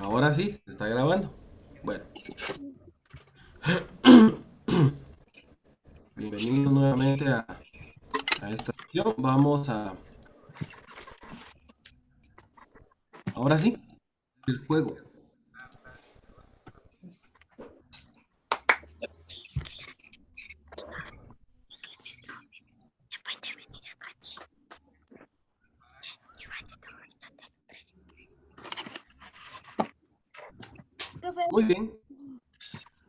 Ahora sí, se está grabando. Bueno, bienvenidos nuevamente a esta sesión. Ahora sí, el juego. Profe. Muy bien.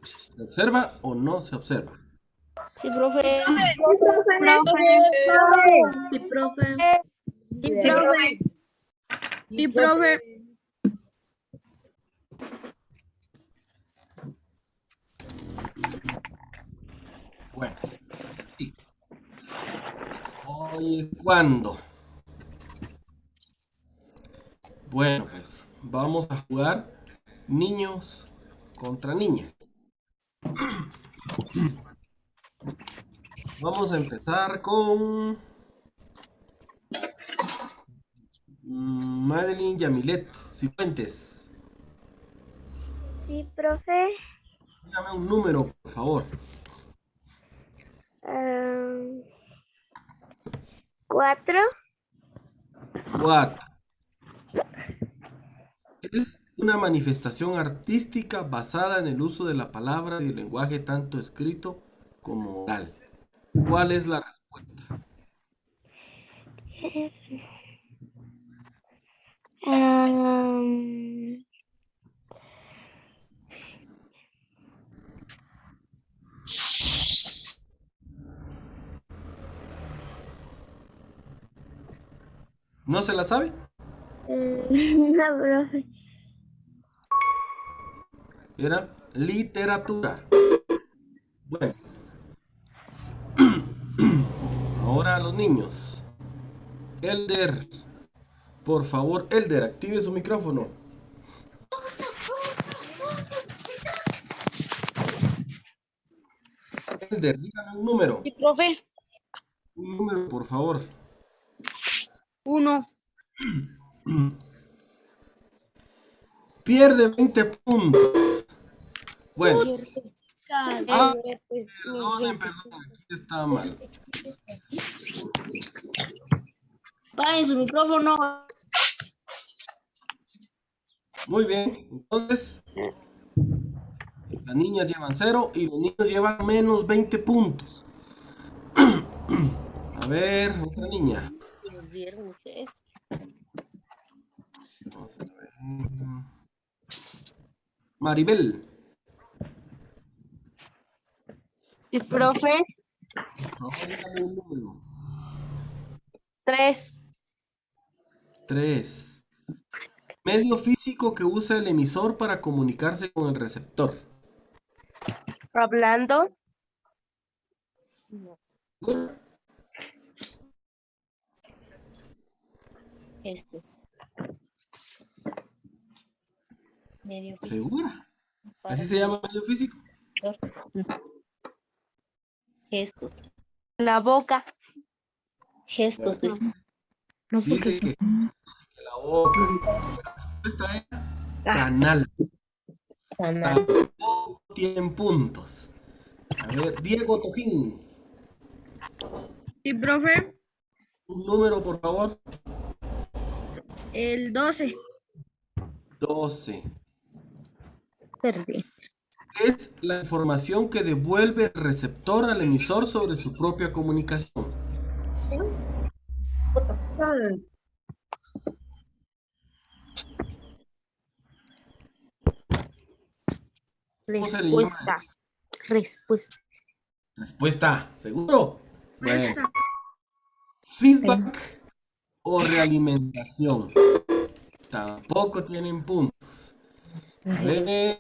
¿Se observa o no se observa? Sí, profe. Sí, profe. Sí, Sí, profe. profe. Sí, profe. Bueno, sí. Hoy es cuando. Bueno, pues vamos a jugar niños contra niñas. Vamos a empezar con Madeline Yamilet Cifuentes. Sí, profe. Dígame un número, por favor. 4. 4. Es una manifestación artística basada en el uso de la palabra y el lenguaje tanto escrito como oral. ¿Cuál es la respuesta? ¿No se la sabe? No, profe. Era literatura. Bueno, ahora los niños. Elder, por favor, Elder, active su micrófono. Elder, dígame un número. Sí, profe. Un número, por favor. 1. Pierde 20 puntos. Bueno, ah, perdonen, aquí está mal. Paguen su micrófono. Muy bien, entonces las niñas llevan 0 y los niños llevan menos 20 puntos. A ver, otra niña. Perdieron ustedes. Vamos a ver. Maribel, Sí, profe. por favor, dígame un número. 3. 3. Medio físico que usa el emisor para comunicarse con el receptor. Hablando. Gestos. Medio ¿Segura? para ¿Así se llama medio físico? gestos. La boca. Gestos. Bueno, No, porque dice sí. que la boca. La respuesta es canal. Canal. Tampoco tienen puntos. A ver, Diego Tojín, Sí, profe. un número, por favor. El 12. 12. Perdí. Es la información que devuelve el receptor al emisor sobre su propia comunicación. ¿Cómo se le llama? Respuesta. Respuesta. Respuesta, ¿seguro? Bueno, feedback o realimentación. Tampoco tienen puntos. A ver,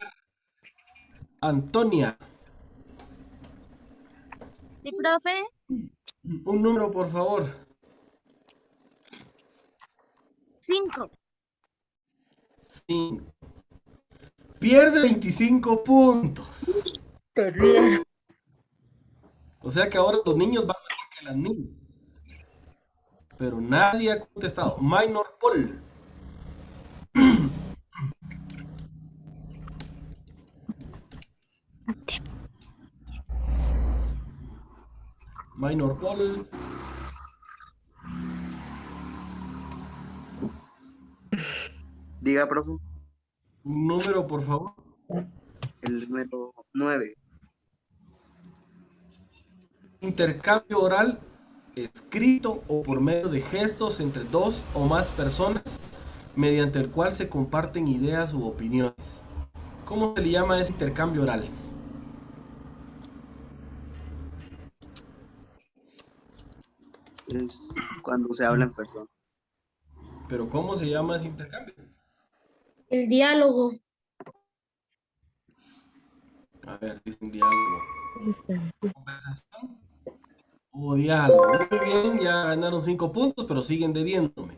Antonia, Sí, profe. un número, por favor. 5. Sí. Pierde 25 puntos. Perdieron. O sea que ahora los niños van mejor que las niñas. Pero nadie ha contestado. Minor Paul. Minor Paul. Diga, profe. Un número, por favor. El número 9. Intercambio oral, escrito o por medio de gestos entre dos o más personas, mediante el cual se comparten ideas u opiniones. ¿Cómo se le llama ese intercambio oral? Es cuando se habla en persona. Pero ¿cómo se llama ese intercambio? El diálogo. A ver, dicen diálogo. Conversación o diálogo. Muy bien, ya ganaron 5 puntos, pero siguen debiéndome.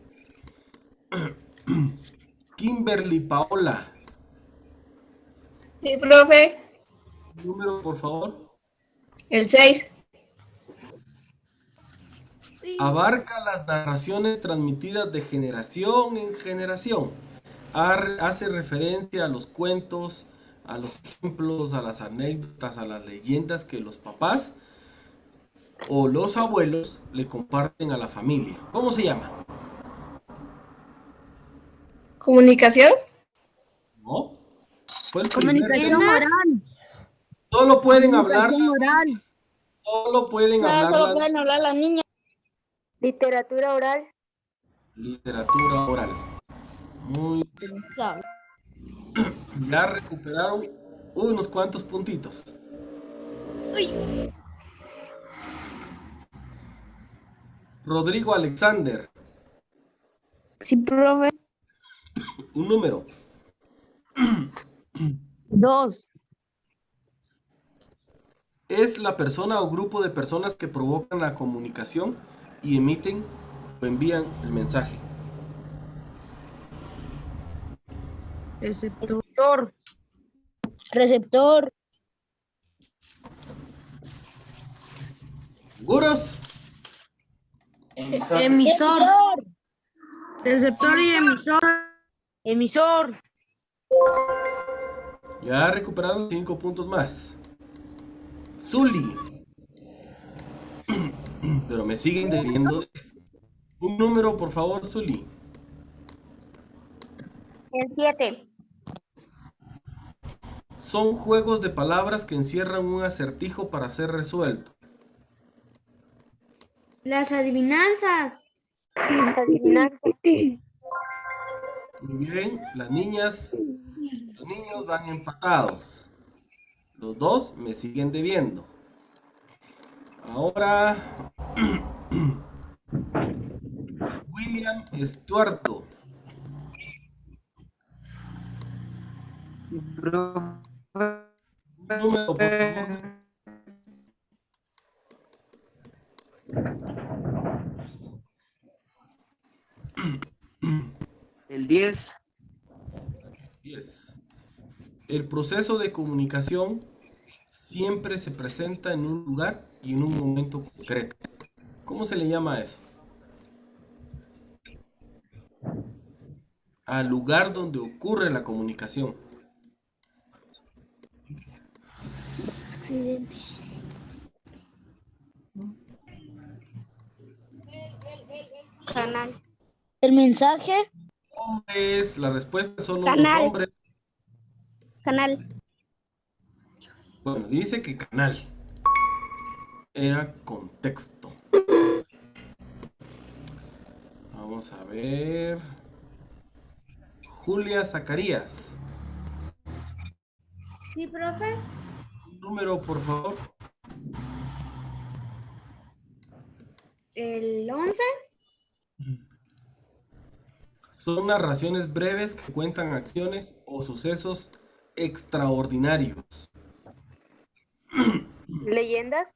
Kimberly Paola. Sí, profe. Número, por favor. El 6. Abarca las narraciones transmitidas de generación en generación. Hace referencia a los cuentos, a los ejemplos, a las anécdotas, a las leyendas que los papás o los abuelos le comparten a la familia. ¿Cómo se llama? Comunicación. ¿No? Fue el primero. Comunicación oral. Solo pueden hablar Comunicación las oral. niñas. Solo pueden No, hablar solo las pueden hablar las niñas. Literatura oral. literatura oral. Muy bien. Ya recuperaron unos cuantos puntitos. Rodrigo Alexander, Sí, profe. un número. 2. Es la persona o grupo de personas que provocan la comunicación y emiten o envían el mensaje. Receptor. Receptor. ¿Seguros? Emisor. Receptor y emisor. Emisor. Ya recuperaron 5 puntos más. Zully. Pero me siguen debiendo. Un número, por favor, Zully. El 7. Son juegos de palabras que encierran un acertijo para ser resuelto. Las adivinanzas. Adivinar. Muy bien, las niñas, los niños van empatados. Los dos me siguen debiendo. Ahora, William Estuardo. Profe. Un número, por favor. El 10. 10. El proceso de comunicación siempre se presenta en un lugar y en un momento concreto. ¿Cómo se le llama a eso? Al lugar donde ocurre la comunicación. Accidente. Canal. El mensaje. Hombres, la respuesta son los Canal. hombres. Canal. Bueno, dice que canal. Era contexto. Vamos a ver. Julia Zacarías. Sí, profe. Un número, por favor. El 11. Son narraciones breves que cuentan acciones o sucesos extraordinarios. Leyendas.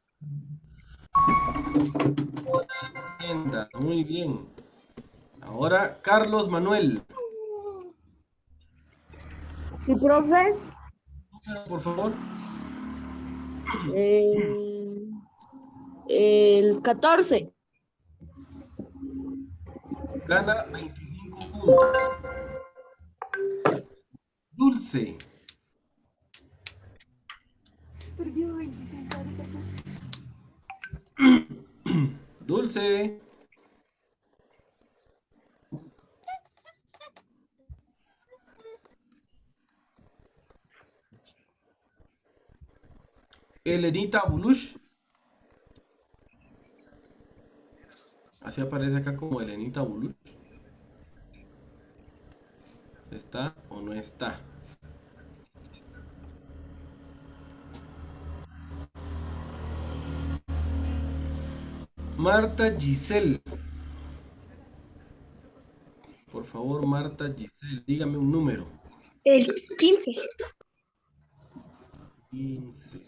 Leyendas, muy bien. Ahora, Carlos Manuel. Sí, profe. Número, por favor. El 14. Gana 25 puntos. Dulce. Dulce. Elenita Bulush. Así aparece acá como Elenita Bulush. ¿Está o no está? Marta Giselle. Por favor, Marta Giselle, dígame un número. El 15. 15.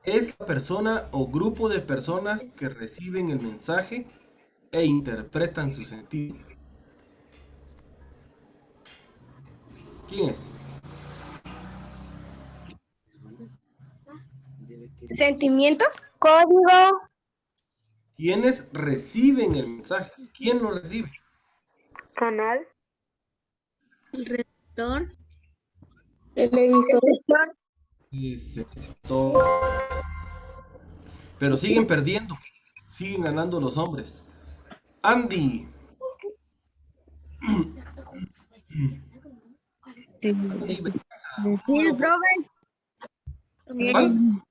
Es la persona o grupo de personas que reciben el mensaje e interpretan su sentido. ¿Quién es? Sentimientos. Código. ¿Quiénes reciben el mensaje? ¿Quién lo recibe? Canal. El receptor. El emisor. Receptor. Pero siguen perdiendo. Siguen ganando los hombres. Andy. Andy, Sí, el profe. ¿cuál?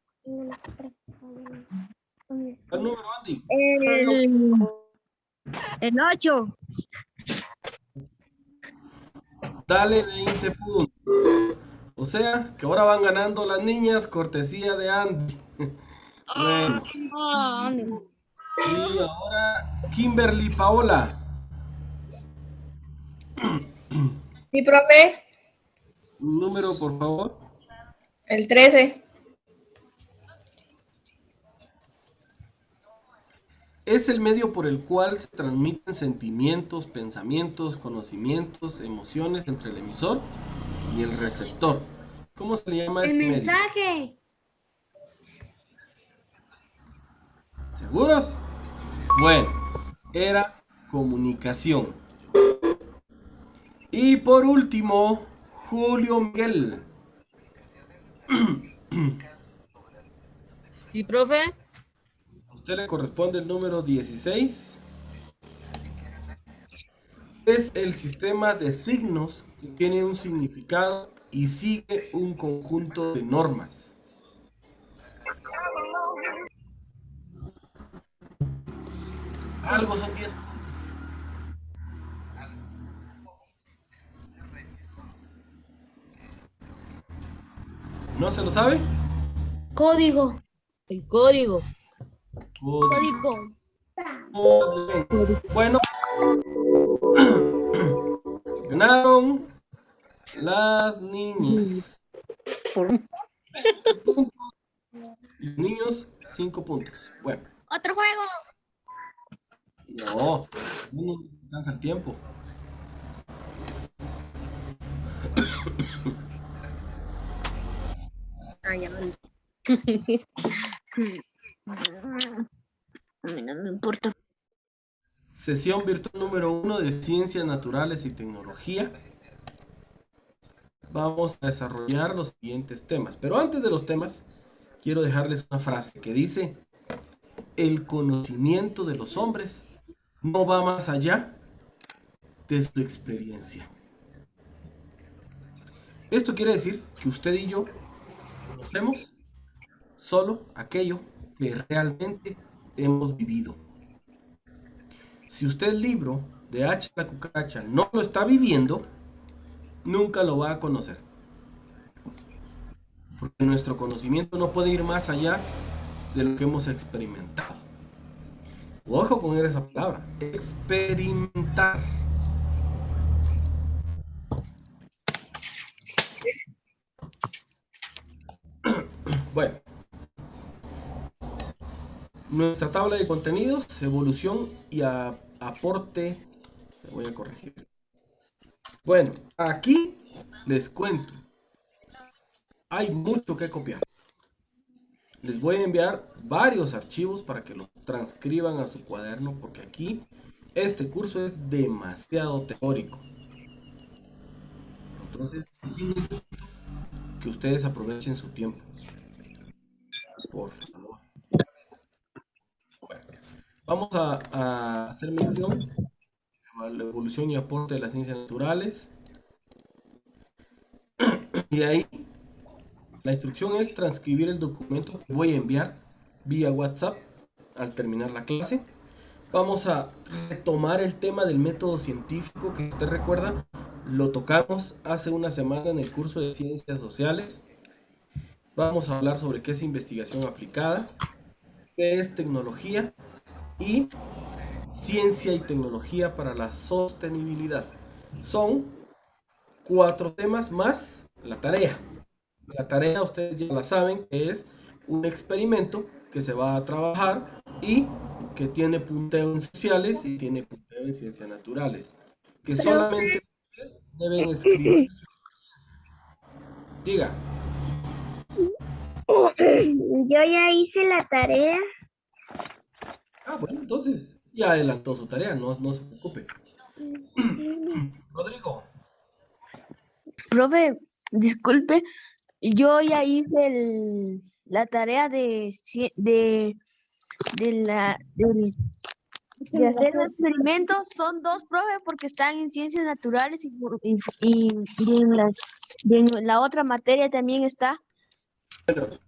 ¿Cuál número, Andy? El 8. Dale 20 puntos. O sea, que ahora van ganando las niñas, cortesía de Andy. Bueno, y ahora Kimberly Paola. Sí, profe. Un número, por favor. El 13. Es el medio por el cual se transmiten sentimientos, pensamientos, conocimientos, emociones entre el emisor y el receptor. ¿Cómo se le llama El este medio? mensaje. ¿Seguros? Bueno, era comunicación. Y por último, Julio Miguel. Sí, profe. A usted le corresponde el número 16. Es el sistema de signos que tiene un significado y sigue un conjunto de normas. Algo son 10 puntos. ¿No se lo sabe? Código. El código. Código. Muy bien. Bueno, ganaron las niñas. 20 puntos. Y los niños, 5 puntos. Bueno, Otro juego. no, no alcanza el tiempo. A mí no me importa. Sesión virtual número 1 de Ciencias Naturales y Tecnología. Vamos a desarrollar los siguientes temas. Pero antes de los temas, quiero dejarles una frase que dice: el conocimiento de los hombres no va más allá de su experiencia. Esto quiere decir que usted y yo conocemos solo aquello que realmente hemos vivido. Si usted el libro de H. la cucaracha no lo está viviendo, nunca lo va a conocer. Porque nuestro conocimiento no puede ir más allá de lo que hemos experimentado. Ojo con esa palabra, experimentar. Bueno, nuestra tabla de contenidos, evolución y aporte. Voy a corregir esto. Bueno, aquí les cuento. Hay mucho que copiar. Les voy a enviar varios archivos para que lo transcriban a su cuaderno, porque aquí este curso es demasiado teórico. Entonces, sí necesito que ustedes aprovechen su tiempo. Por favor. Bueno, Vamos a hacer mención a la evolución y aporte de las ciencias naturales. Y de ahí, la instrucción es transcribir el documento que voy a enviar vía WhatsApp al terminar la clase. Vamos a retomar el tema del método científico que usted recuerda, lo tocamos hace una semana en el curso de ciencias sociales. Vamos a hablar sobre qué es investigación aplicada, qué es tecnología y ciencia y tecnología para la sostenibilidad. Son 4 temas más la tarea. La tarea ustedes ya la saben, que es un experimento que se va a trabajar y que tiene punteo en sociales y tiene punteo en ciencias naturales. Que solamente ustedes deben escribir su experiencia. Diga. Yo ya hice la tarea. Ah, bueno, entonces ya adelantó su tarea, no se preocupe. Rodrigo. Profe, disculpe, yo ya hice la tarea de hacer el experimento. Son 2, profe, porque están en ciencias naturales y en la otra materia también está.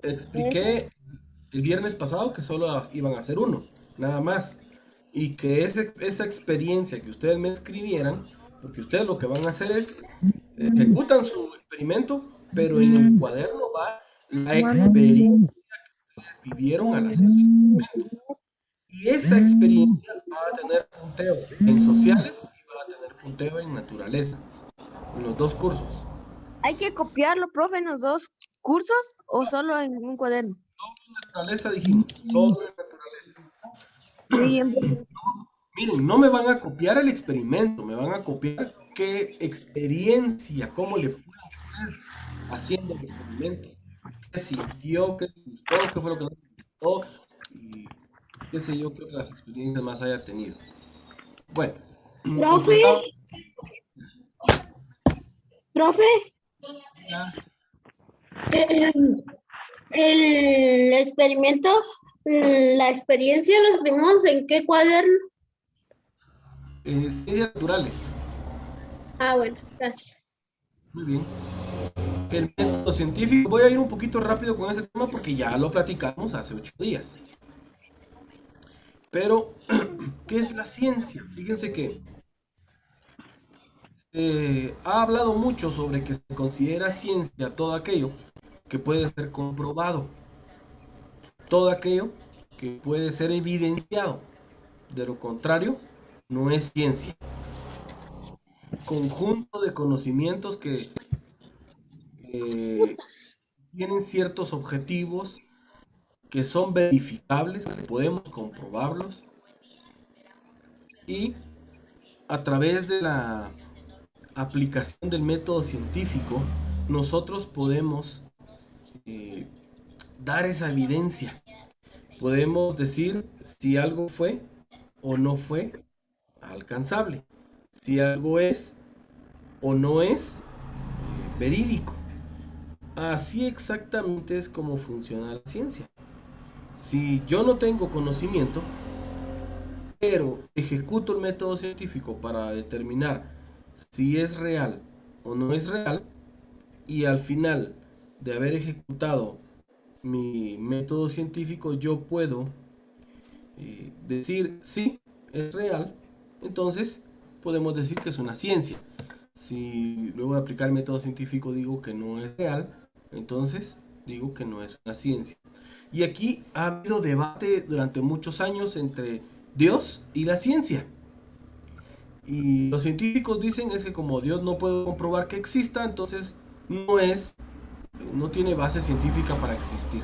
Expliqué el viernes pasado que solo iban a hacer uno, nada más. Y que esa experiencia que ustedes me escribieran, porque ustedes lo que van a hacer es ejecutan su experimento, pero en el cuaderno va la experiencia que ustedes vivieron al hacer su experimento. Y esa experiencia va a tener punteo en sociales y va a tener punteo en naturaleza, en los 2 cursos. ¿Hay que copiarlo, profe, en los 2 cursos o solo en un cuaderno? Naturaleza dijimos, solo en naturaleza. Muy bien, profe. Miren, no me van a copiar el experimento, me van a copiar qué experiencia, cómo le fue a usted haciendo el experimento, qué sintió, qué le gustó, qué fue lo que no le gustó y qué sé yo, qué otras experiencias más haya tenido. Bueno, Profe, entregado profe, ya, eh, el experimento, la experiencia lo escribimos en qué cuaderno. ciencias naturales. Ah, bueno, gracias. Muy bien. El método científico, voy a ir un poquito rápido con ese tema porque ya lo platicamos hace 8 días. Pero, ¿qué es la ciencia? Fíjense que ha hablado mucho sobre que se considera ciencia todo aquello que puede ser comprobado, todo aquello que puede ser evidenciado. De lo contrario, no es ciencia. Conjunto de conocimientos que tienen ciertos objetivos que son verificables, que podemos comprobarlos y a través de la aplicación del método científico nosotros podemos eh, dar esa evidencia. Podemos decir si algo fue o no fue alcanzable, si algo es o no es verídico. Así exactamente es como funciona la ciencia. Si yo no tengo conocimiento, pero ejecuto el método científico para determinar si es real o no es real, y al final de haber ejecutado mi método científico yo puedo decir sí, es real, entonces podemos decir que es una ciencia. Si luego de aplicar el método científico digo que no es real, entonces digo que no es una ciencia. Y aquí ha habido debate durante muchos años entre Dios y la ciencia. Y los científicos dicen es que como Dios no puede comprobar que exista, entonces no tiene base científica para existir.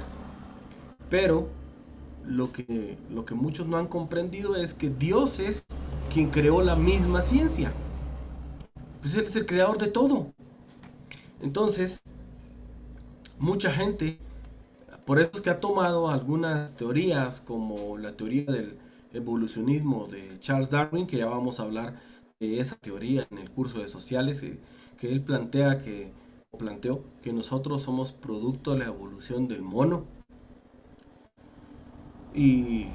Pero lo que muchos no han comprendido es que Dios es quien creó la misma ciencia. Pues Él es el creador de todo. Entonces, mucha gente, por eso es que ha tomado algunas teorías, como la teoría del evolucionismo de Charles Darwin, que ya vamos a hablar de esa teoría en el curso de sociales, que él planteó que nosotros somos producto de la evolución del mono. Y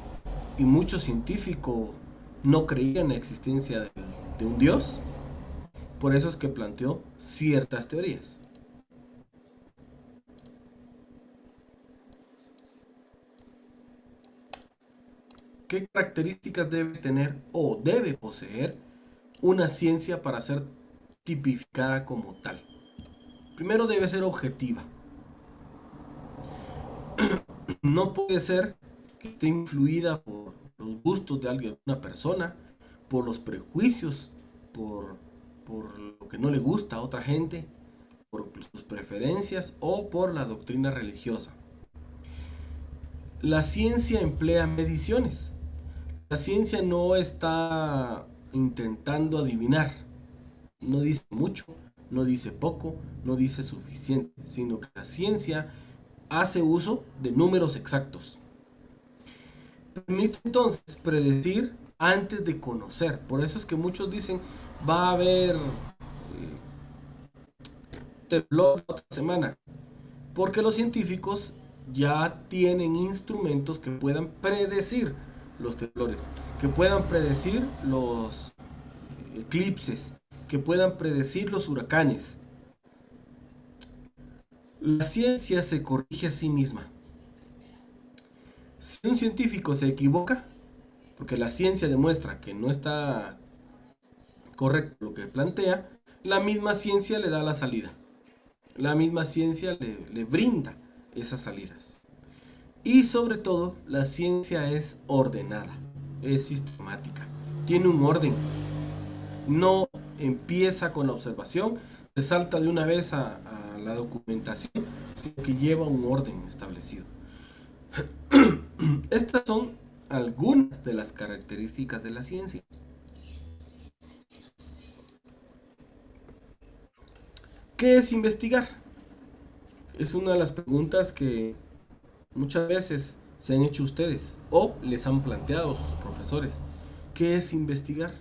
y muchos científicos no creían en la existencia de un Dios. Por eso es que planteó ciertas teorías. ¿Qué características debe tener o debe poseer una ciencia para ser tipificada como tal? Primero, debe ser objetiva. No puede ser que esté influida por los gustos de alguna persona, por los prejuicios, por lo que no le gusta a otra gente, por sus preferencias o por la doctrina religiosa. La ciencia emplea mediciones. La ciencia no está intentando adivinar. No dice mucho, no dice poco, no dice suficiente, sino que la ciencia hace uso de números exactos. Permite entonces predecir antes de conocer. Por eso es que muchos dicen, va a haber temblor la otra semana. Porque los científicos ya tienen instrumentos que puedan predecir los temblores, que puedan predecir los eclipses, que puedan predecir los huracanes. La ciencia se corrige a sí misma. Si un científico se equivoca, porque la ciencia demuestra que no está correcto lo que plantea, la misma ciencia le da la salida. La misma ciencia le brinda esas salidas. Y sobre todo, la ciencia es ordenada, es sistemática, tiene un orden. No empieza con la observación, se salta de una vez a la documentación, sino que lleva un orden establecido. Estas son algunas de las características de la ciencia. ¿Qué es investigar? Es una de las preguntas que muchas veces se han hecho ustedes o les han planteado sus profesores. ¿Qué es investigar?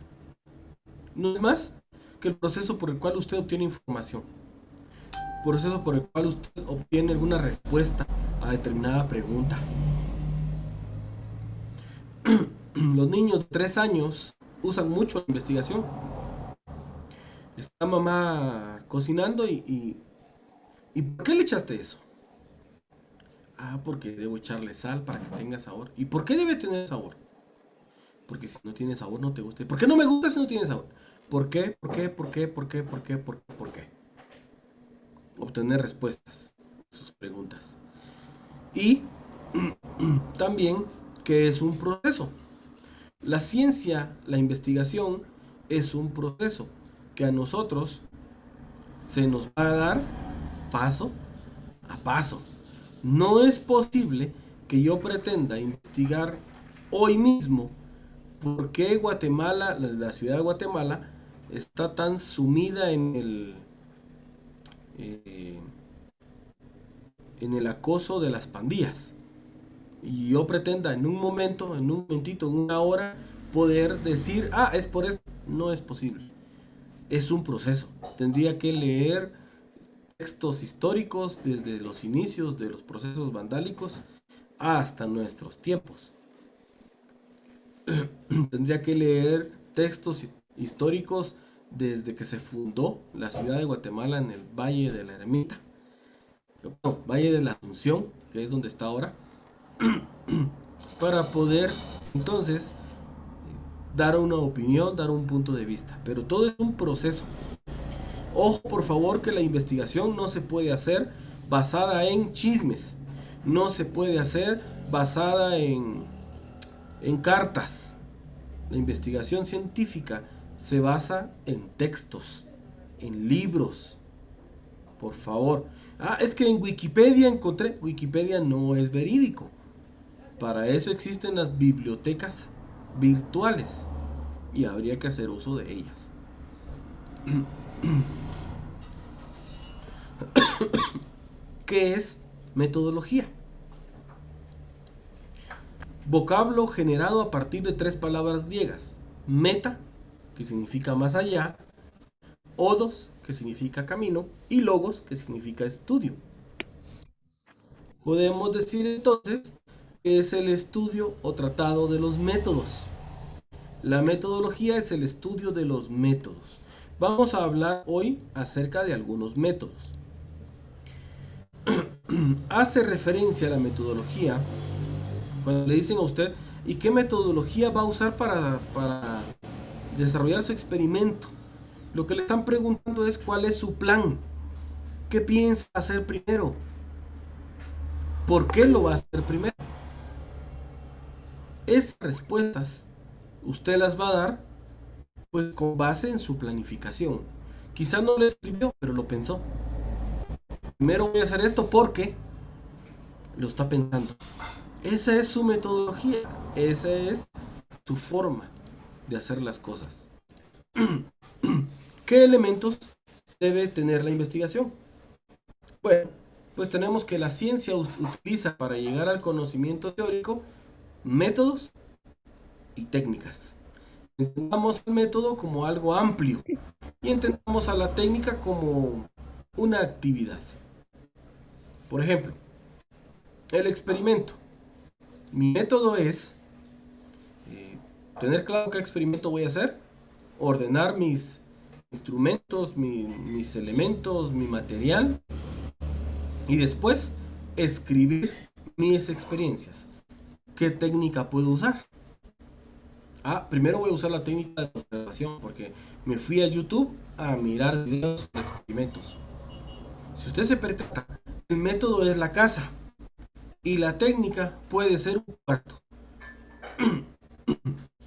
No es más que el proceso por el cual usted obtiene información. Proceso por el cual usted obtiene alguna respuesta a determinada pregunta. Los niños de 3 años usan mucho la investigación. Está mamá cocinando y ¿por qué le echaste eso? Ah, porque debo echarle sal para que tenga sabor. ¿Y por qué debe tener sabor? Porque si no tiene sabor no te gusta. ¿Por qué no me gusta si no tiene sabor? ¿Por qué? ¿Por qué? ¿Por qué? ¿Por qué? ¿Por qué? ¿Por qué? ¿Por qué? Obtener respuestas a sus preguntas. Y también que es un proceso. La ciencia, la investigación es un proceso que a nosotros se nos va a dar paso a paso. No es posible que yo pretenda investigar hoy mismo por qué Guatemala, la ciudad de Guatemala, está tan sumida en el acoso de las pandillas. Y yo pretenda en un momentito, en una hora, poder decir, ah, es por esto. No es posible. Es un proceso. Tendría que leer textos históricos desde los inicios de los procesos vandálicos hasta nuestros tiempos. Tendría que leer textos históricos desde que se fundó la ciudad de Guatemala en el Valle de la Ermita, no, Valle de la Asunción, que es donde está ahora, para poder entonces dar una opinión, dar un punto de vista. Pero todo es un proceso. Ojo, por favor, que la investigación no se puede hacer basada en chismes. No se puede hacer basada en cartas. La investigación científica se basa en textos, en libros. Por favor. Ah, es que en Wikipedia encontré. Wikipedia no es verídico. Para eso existen las bibliotecas virtuales y habría que hacer uso de ellas. ¿Qué es metodología? Vocablo generado a partir de 3 palabras griegas. Meta, que significa más allá. Odos, que significa camino. Y logos, que significa estudio. Podemos decir entonces es el estudio o tratado de los métodos. La metodología es el estudio de los métodos. Vamos a hablar hoy acerca de algunos métodos. Hace referencia a la metodología cuando le dicen a usted, ¿y qué metodología va a usar para desarrollar su experimento? Lo que le están preguntando es cuál es su plan. ¿Qué piensa hacer primero? ¿Por qué lo va a hacer primero? Esas respuestas usted las va a dar pues con base en su planificación. Quizá no lo escribió, pero lo pensó. Primero voy a hacer esto porque lo está pensando. Esa es su metodología, esa es su forma de hacer las cosas. ¿Qué elementos debe tener la investigación? Bueno, pues tenemos que la ciencia utiliza para llegar al conocimiento teórico métodos y técnicas. Entendamos el método como algo amplio y entendamos a la técnica como una actividad. Por ejemplo, el experimento. Mi método es tener claro qué experimento voy a hacer, ordenar mis instrumentos, mis elementos, mi material y después escribir mis experiencias. ¿Qué técnica puedo usar? Primero voy a usar la técnica de observación porque me fui a YouTube a mirar videos de experimentos. Si usted se percata, el método es la casa y la técnica puede ser un cuarto.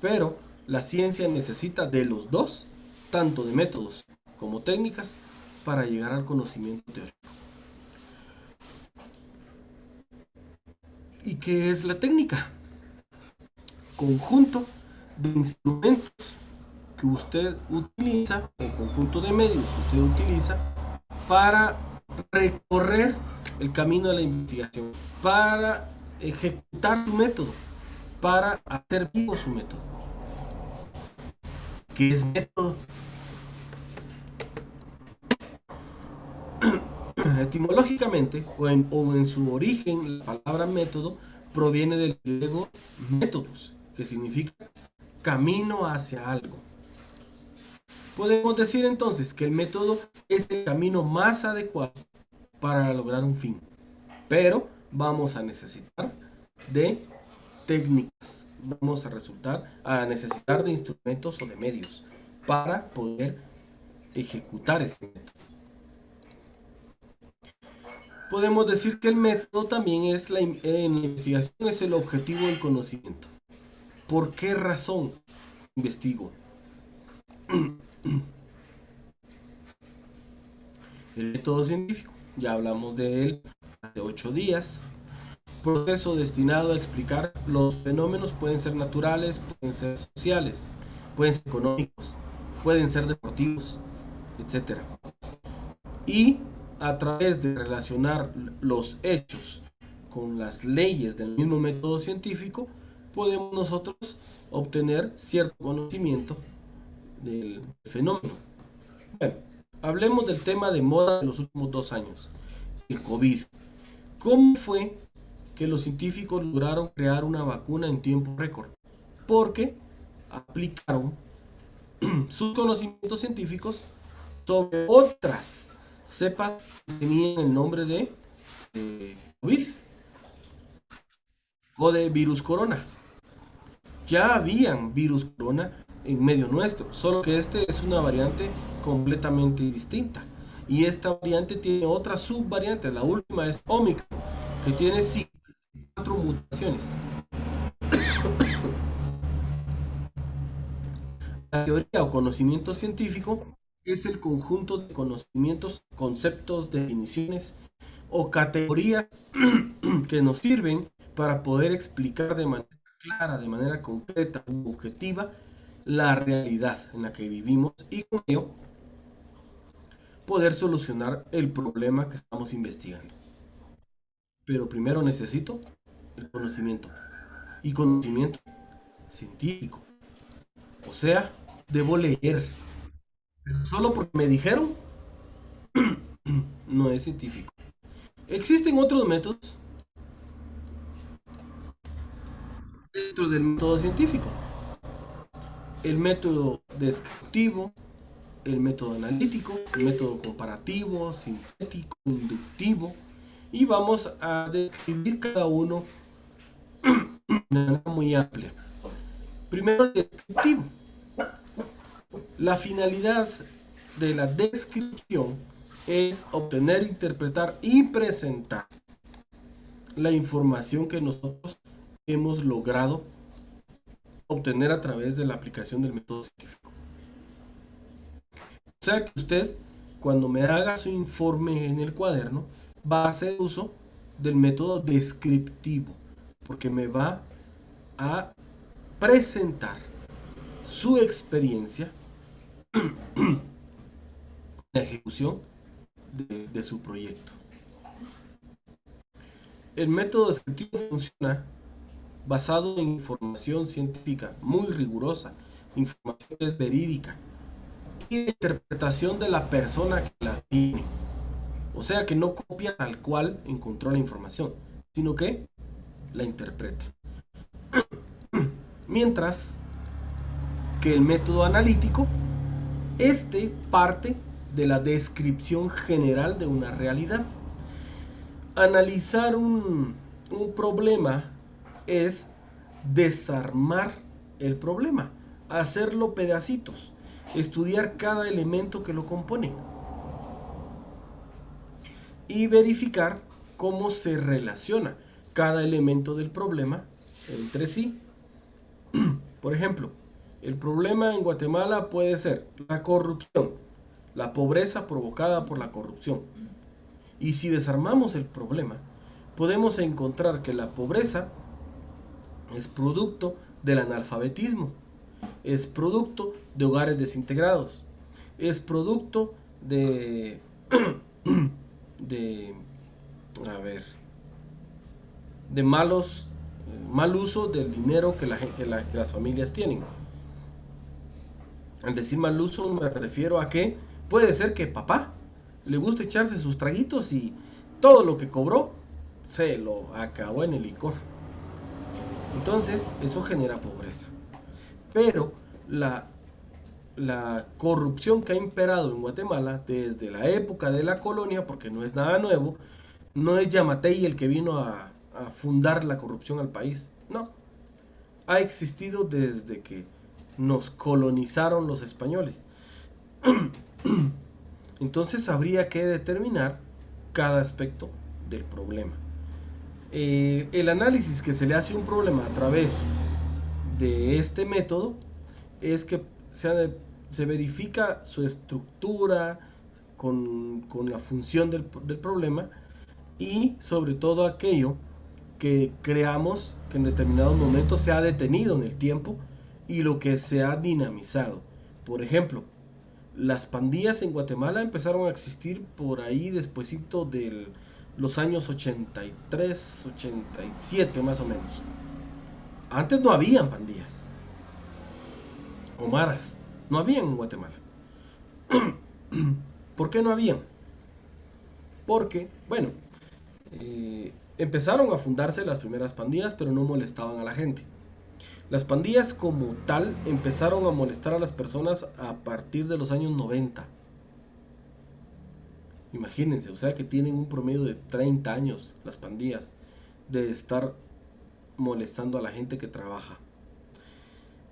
Pero la ciencia necesita de los dos, tanto de métodos como técnicas, para llegar al conocimiento teórico. ¿Y qué es la técnica? Conjunto de instrumentos que usted utiliza, o conjunto de medios que usted utiliza para recorrer el camino de la investigación, para ejecutar su método, para hacer vivo su método. ¿Qué es método? Etimológicamente o en su origen, la palabra método proviene del griego métodos, que significa camino hacia algo. Podemos decir entonces que el método es el camino más adecuado para lograr un fin, pero vamos a necesitar de técnicas, vamos a necesitar de instrumentos o de medios para poder ejecutar ese método. Podemos decir que el método también es en la investigación es el objetivo del conocimiento. ¿Por qué razón investigo? El método científico, ya hablamos de él hace 8 días. Proceso destinado a explicar los fenómenos, pueden ser naturales, pueden ser sociales, pueden ser económicos, pueden ser deportivos, etc. Y a través de relacionar los hechos con las leyes del mismo método científico, podemos nosotros obtener cierto conocimiento del fenómeno. Bueno, hablemos del tema de moda de los últimos 2 años, el COVID. ¿Cómo fue que los científicos lograron crear una vacuna en tiempo récord? Porque aplicaron sus conocimientos científicos sobre otras cepas que tenían el nombre de COVID o de virus corona. Ya habían virus corona en medio nuestro, solo que este es una variante completamente distinta. Y esta variante tiene otra subvariante, la última es Omicron, que tiene 4 mutaciones. La teoría o conocimiento científico es el conjunto de conocimientos, conceptos, definiciones o categorías que nos sirven para poder explicar de manera clara, de manera concreta y objetiva la realidad en la que vivimos y con ello poder solucionar el problema que estamos investigando. Pero primero necesito el conocimiento y conocimiento científico. O sea, debo leer. Pero solo porque me dijeron no es científico. Existen otros métodos dentro del método científico. El método descriptivo, el método analítico, el método comparativo, sintético, inductivo, y vamos a describir cada uno de manera muy amplia. Primero, el descriptivo. La finalidad de la descripción es obtener, interpretar y presentar la información que nosotros hemos logrado obtener a través de la aplicación del método científico. O sea que usted, cuando me haga su informe en el cuaderno, va a hacer uso del método descriptivo, porque me va a presentar su experiencia en la ejecución de su proyecto. El método descriptivo funciona basado en información científica muy rigurosa, información verídica y la interpretación de la persona que la tiene. O sea que no copia tal cual encontró la información, sino que la interpreta. Mientras que el método analítico, este parte de la descripción general de una realidad. Analizar un problema es desarmar el problema, hacerlo pedacitos, estudiar cada elemento que lo compone y verificar cómo se relaciona cada elemento del problema entre sí. Por ejemplo, el problema en Guatemala puede ser la corrupción, la pobreza provocada por la corrupción. Y si desarmamos el problema, podemos encontrar que la pobreza es producto del analfabetismo, es producto de hogares desintegrados, es producto de mal uso del dinero que las familias tienen. Al decir mal uso me refiero a que puede ser que papá le gusta echarse sus traguitos y todo lo que cobró se lo acabó en el licor. Entonces eso genera pobreza. Pero la corrupción que ha imperado en Guatemala desde la época de la colonia, porque no es nada nuevo, no es Yamatei el que vino a fundar la corrupción al país, no. Ha existido desde que nos colonizaron los españoles. Entonces habría que determinar cada aspecto del problema. El análisis que se le hace a un problema a través de este método es que se verifica su estructura con la función del problema y sobre todo aquello que creamos que en determinado momento se ha detenido en el tiempo y lo que se ha dinamizado. Por ejemplo, las pandillas en Guatemala empezaron a existir por ahí despuesito de los años 83, 87 más o menos. Antes no habían pandillas o maras, no habían en Guatemala. ¿Por qué no habían? Porque, bueno, empezaron a fundarse las primeras pandillas, pero no molestaban a la gente. Las pandillas como tal empezaron a molestar a las personas a partir de los años 90. Imagínense, o sea que tienen un promedio de 30 años las pandillas de estar molestando a la gente que trabaja.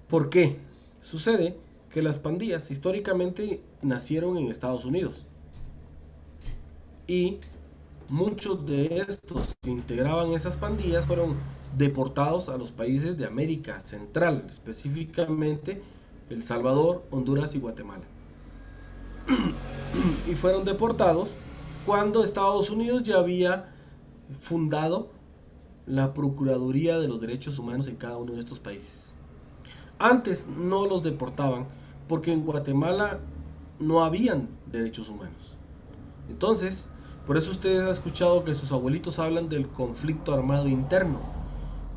¿Por qué? Sucede que las pandillas históricamente nacieron en Estados Unidos. Y muchos de estos que integraban esas pandillas fueron deportados a los países de América Central, específicamente El Salvador, Honduras y Guatemala. Y fueron deportados cuando Estados Unidos ya había fundado la Procuraduría de los Derechos Humanos en cada uno de estos países. Antes no los deportaban porque en Guatemala no habían derechos humanos. Entonces, por eso ustedes han escuchado que sus abuelitos hablan del conflicto armado interno,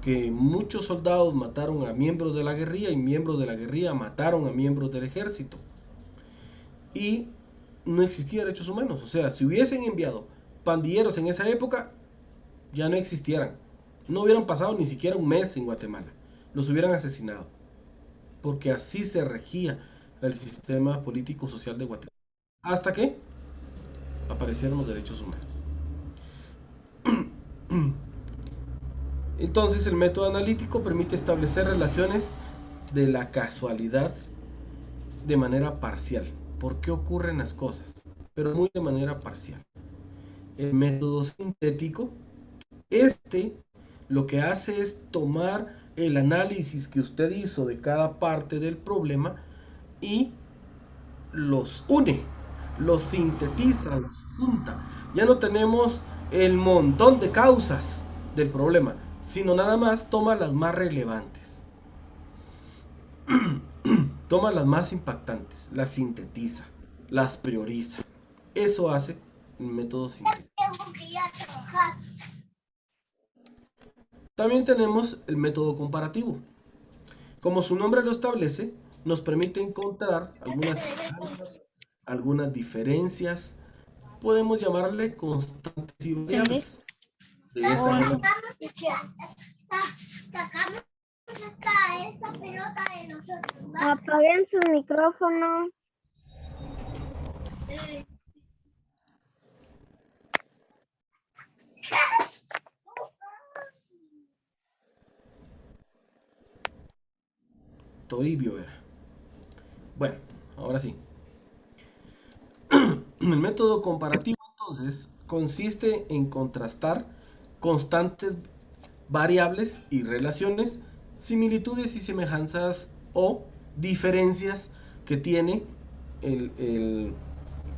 que muchos soldados mataron a miembros de la guerrilla y miembros de la guerrilla mataron a miembros del ejército. Y no existía derechos humanos. O sea, si hubiesen enviado pandilleros en esa época, ya no existieran. No hubieran pasado ni siquiera un mes en Guatemala. los hubieran asesinado, porque así se regía el sistema político social de Guatemala, hasta que aparecieron los derechos humanos. Entonces el método analítico permite establecer relaciones de la casualidad de manera parcial. ¿Por qué ocurren las cosas? Pero muy de manera parcial. El método sintético, lo que hace es tomar el análisis que usted hizo de cada parte del problema y los une, los sintetiza, los junta. Ya no tenemos el montón de causas del problema, sino nada más toma las más relevantes. Toma las más impactantes, las sintetiza, las prioriza. Eso hace el método sintético. También tenemos el método comparativo. Como su nombre lo establece, nos permite encontrar algunas semejanzas, algunas diferencias. Podemos llamarle constantes y variables. De esa manera. Sacamos esta pelota de nosotros. Apaguen su micrófono. Toribio era. Bueno, ahora sí. El método comparativo entonces consiste en contrastar constantes, variables y relaciones, similitudes y semejanzas o diferencias que tiene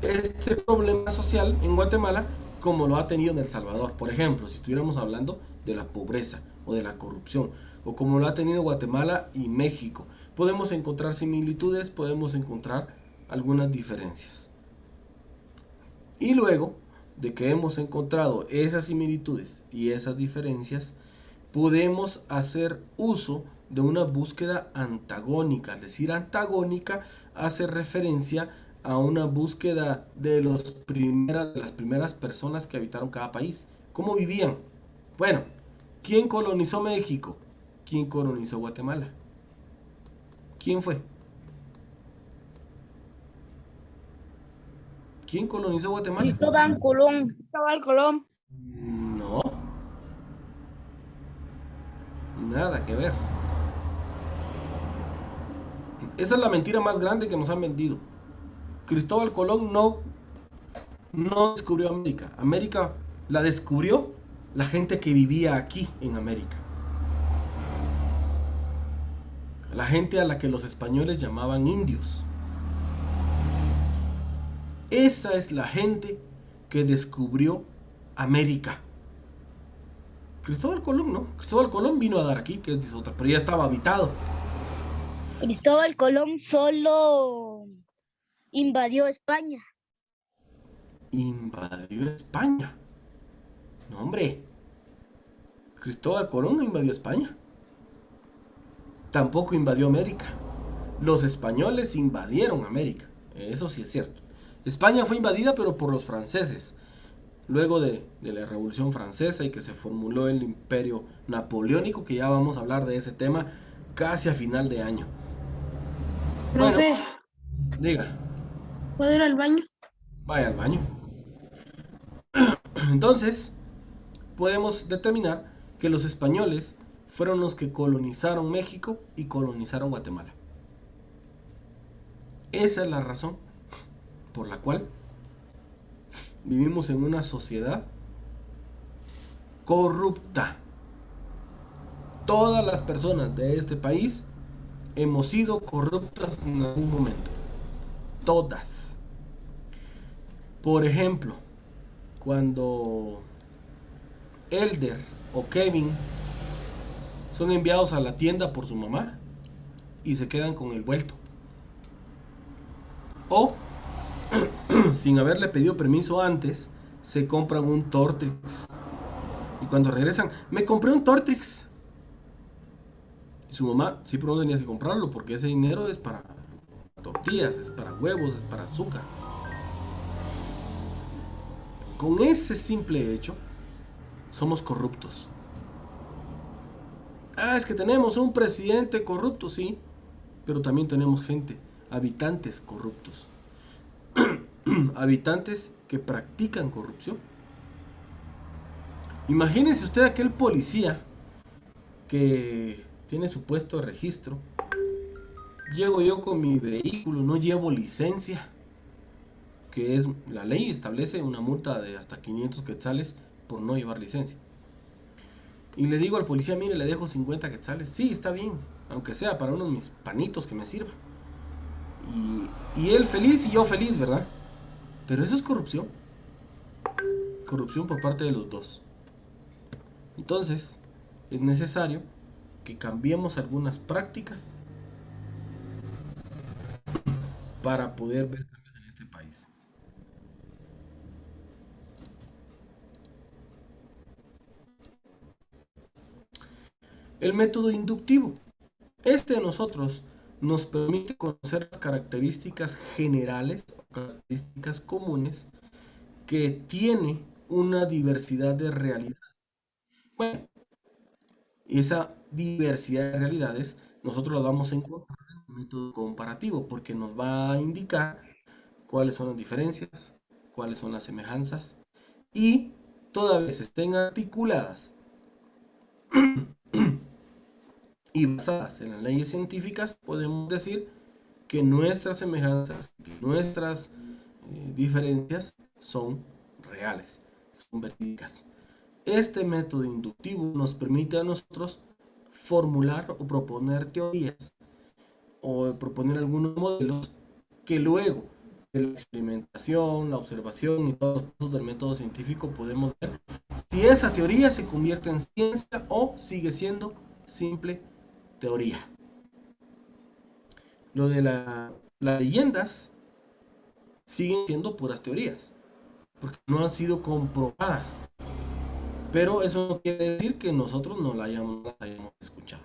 este problema social en Guatemala como lo ha tenido en El Salvador. Por ejemplo, si estuviéramos hablando de la pobreza o de la corrupción, o como lo ha tenido Guatemala y México, podemos encontrar similitudes, podemos encontrar algunas diferencias. Y luego de que hemos encontrado esas similitudes y esas diferencias, podemos hacer uso de una búsqueda antagónica. Es decir, antagónica hace referencia a una búsqueda de las primeras personas que habitaron cada país. ¿Cómo vivían? Bueno, ¿quién colonizó México? ¿Quién colonizó Guatemala? ¿Quién fue? ¿Quién colonizó Guatemala? Cristóbal Colón. Cristóbal Colón. No. Nada que ver. Esa es la mentira más grande que nos han vendido. Cristóbal Colón no descubrió América. América la descubrió la gente que vivía aquí en América. La gente a la que los españoles llamaban indios. Esa es la gente que descubrió América. Cristóbal Colón no. Cristóbal Colón vino a dar aquí, que es otra, pero ya estaba habitado. Cristóbal Colón solo invadió España. Invadió España. No, hombre. Cristóbal Colón no invadió España. Tampoco invadió América. Los españoles invadieron América. Eso sí es cierto. España fue invadida, pero por los franceses. Luego de la Revolución Francesa y que se formuló el Imperio Napoleónico, que ya vamos a hablar de ese tema casi a final de año. Profe, Bueno, diga. ¿puedo ir al baño? Vaya al baño. Entonces, podemos determinar que los españoles fueron los que colonizaron México y colonizaron Guatemala. Esa es la razón por la cual vivimos en una sociedad corrupta. Todas las personas de este país hemos sido corruptas en algún momento. Todas. Por ejemplo, cuando Elder o Kevin son enviados a la tienda por su mamá y se quedan con el vuelto. O sin haberle pedido permiso antes, se compran un Tortrix. Y cuando regresan, me compré un Tortrix. Y su mamá, sí, pero no tenías que comprarlo porque ese dinero es para tortillas, es para huevos, es para azúcar. Con ese simple hecho, somos corruptos. Ah, es que tenemos un presidente corrupto, sí, pero también tenemos gente, habitantes corruptos, habitantes que practican corrupción. Imagínese usted aquel policía que tiene su puesto de registro. Llego yo con mi vehículo, no llevo licencia, que es la ley establece una multa de hasta 500 quetzales por no llevar licencia. Y le digo al policía, mire, le dejo 50 quetzales. Sí, está bien, aunque sea para unos mis panitos que me sirva. Y él feliz y yo feliz, ¿verdad? Pero eso es corrupción. Corrupción por parte de los dos. Entonces, es necesario que cambiemos algunas prácticas para poder ver cambios en este país. El método inductivo. Este de nosotros nos permite conocer las características generales o características comunes que tiene una diversidad de realidades. Bueno, esa diversidad de realidades nosotros la vamos a encontrar en el método comparativo porque nos va a indicar cuáles son las diferencias, cuáles son las semejanzas y toda vez estén articuladas y basadas en las leyes científicas, podemos decir que nuestras semejanzas, que nuestras diferencias son reales, son verídicas. Este método inductivo nos permite a nosotros formular o proponer teorías o proponer algunos modelos que luego de la experimentación, la observación y todos los pasos del método científico podemos ver si esa teoría se convierte en ciencia o sigue siendo simple teoría. Lo de las leyendas siguen siendo puras teorías, porque no han sido comprobadas. Pero eso no quiere decir que nosotros no las hayamos escuchado.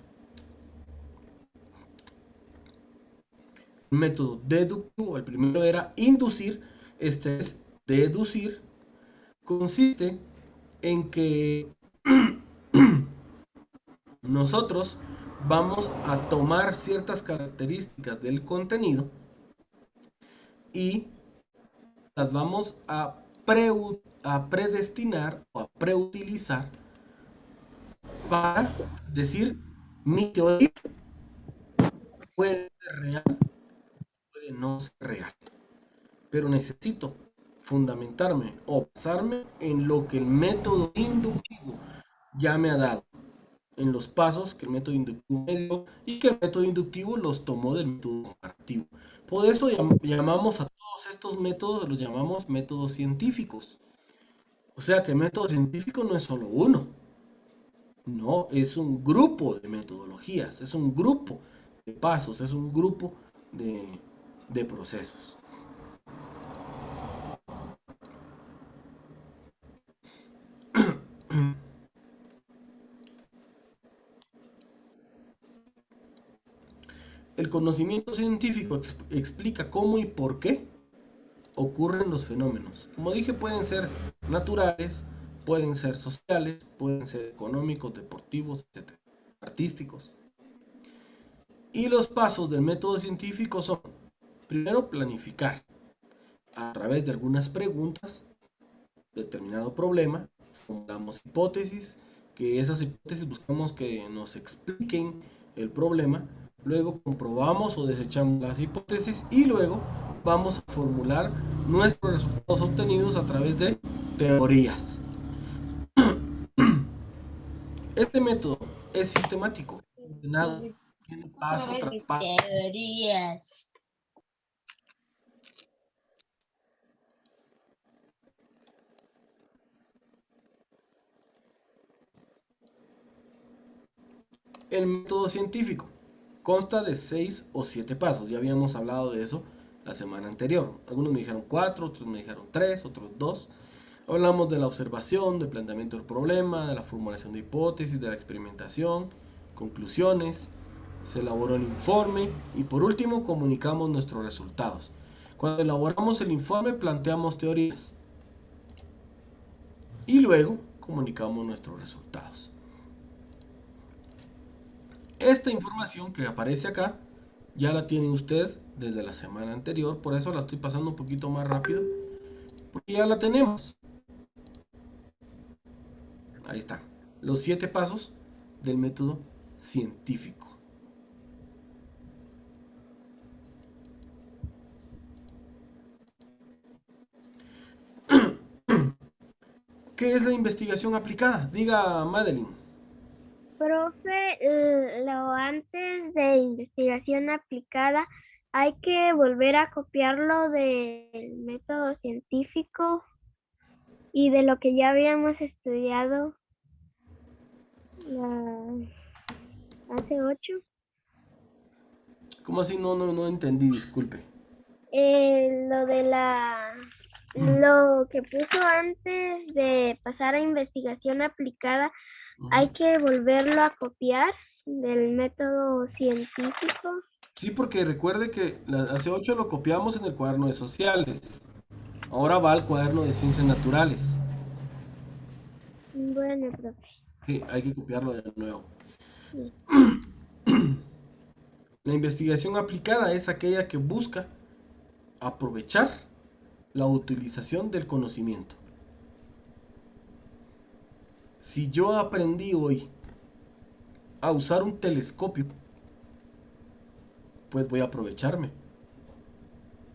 El método deductivo, el primero era inducir, este es deducir. Consiste en que nosotros vamos a tomar ciertas características del contenido y las vamos a predestinar o a preutilizar para decir mi teoría puede ser real, puede no ser real, pero necesito fundamentarme o basarme en lo que el método inductivo ya me ha dado, en los pasos que el método inductivo me dio y que el método inductivo los tomó del método comparativo. Por eso llamamos a todos estos métodos, los llamamos métodos científicos. O sea que el método científico no es solo uno, no, es un grupo de metodologías, es un grupo de pasos, es un grupo de procesos. El conocimiento científico explica cómo y por qué ocurren los fenómenos. Como dije, pueden ser naturales, pueden ser sociales, pueden ser económicos, deportivos, etc., artísticos. Y los pasos del método científico son, primero, planificar a través de algunas preguntas determinado problema, formulamos hipótesis, que esas hipótesis buscamos que nos expliquen el problema, luego comprobamos o desechamos las hipótesis y luego vamos a formular nuestros resultados obtenidos a través de teorías. Este método es sistemático, ordenado, tiene paso tras paso. Teorías. El método científico consta de 6 o 7 pasos. Ya habíamos hablado de eso la semana anterior. Algunos me dijeron 4, otros me dijeron 3, otros 2. Hablamos de la observación, del planteamiento del problema, de la formulación de hipótesis, de la experimentación, conclusiones, se elaboró el informe y por último comunicamos nuestros resultados. Cuando elaboramos el informe planteamos teorías y luego comunicamos nuestros resultados. Esta información que aparece acá ya la tiene usted desde la semana anterior, por eso la estoy pasando un poquito más rápido, porque ya la tenemos. Ahí está, los 7 pasos del método científico. ¿Qué es la investigación aplicada? Diga, Madeline. Profe, lo antes de investigación aplicada, hay que volver a copiarlo del método científico y de lo que ya habíamos estudiado hace 8. ¿Cómo así? No entendí, disculpe. Lo que puso antes de pasar a investigación aplicada, hay que volverlo a copiar del método científico. Sí, porque recuerde que hace 8 lo copiamos en el cuaderno de sociales. Ahora va al cuaderno de ciencias naturales. Bueno, profe. Sí, hay que copiarlo de nuevo. Sí. La investigación aplicada es aquella que busca aprovechar la utilización del conocimiento. Si yo aprendí hoy a usar un telescopio, pues voy a aprovecharme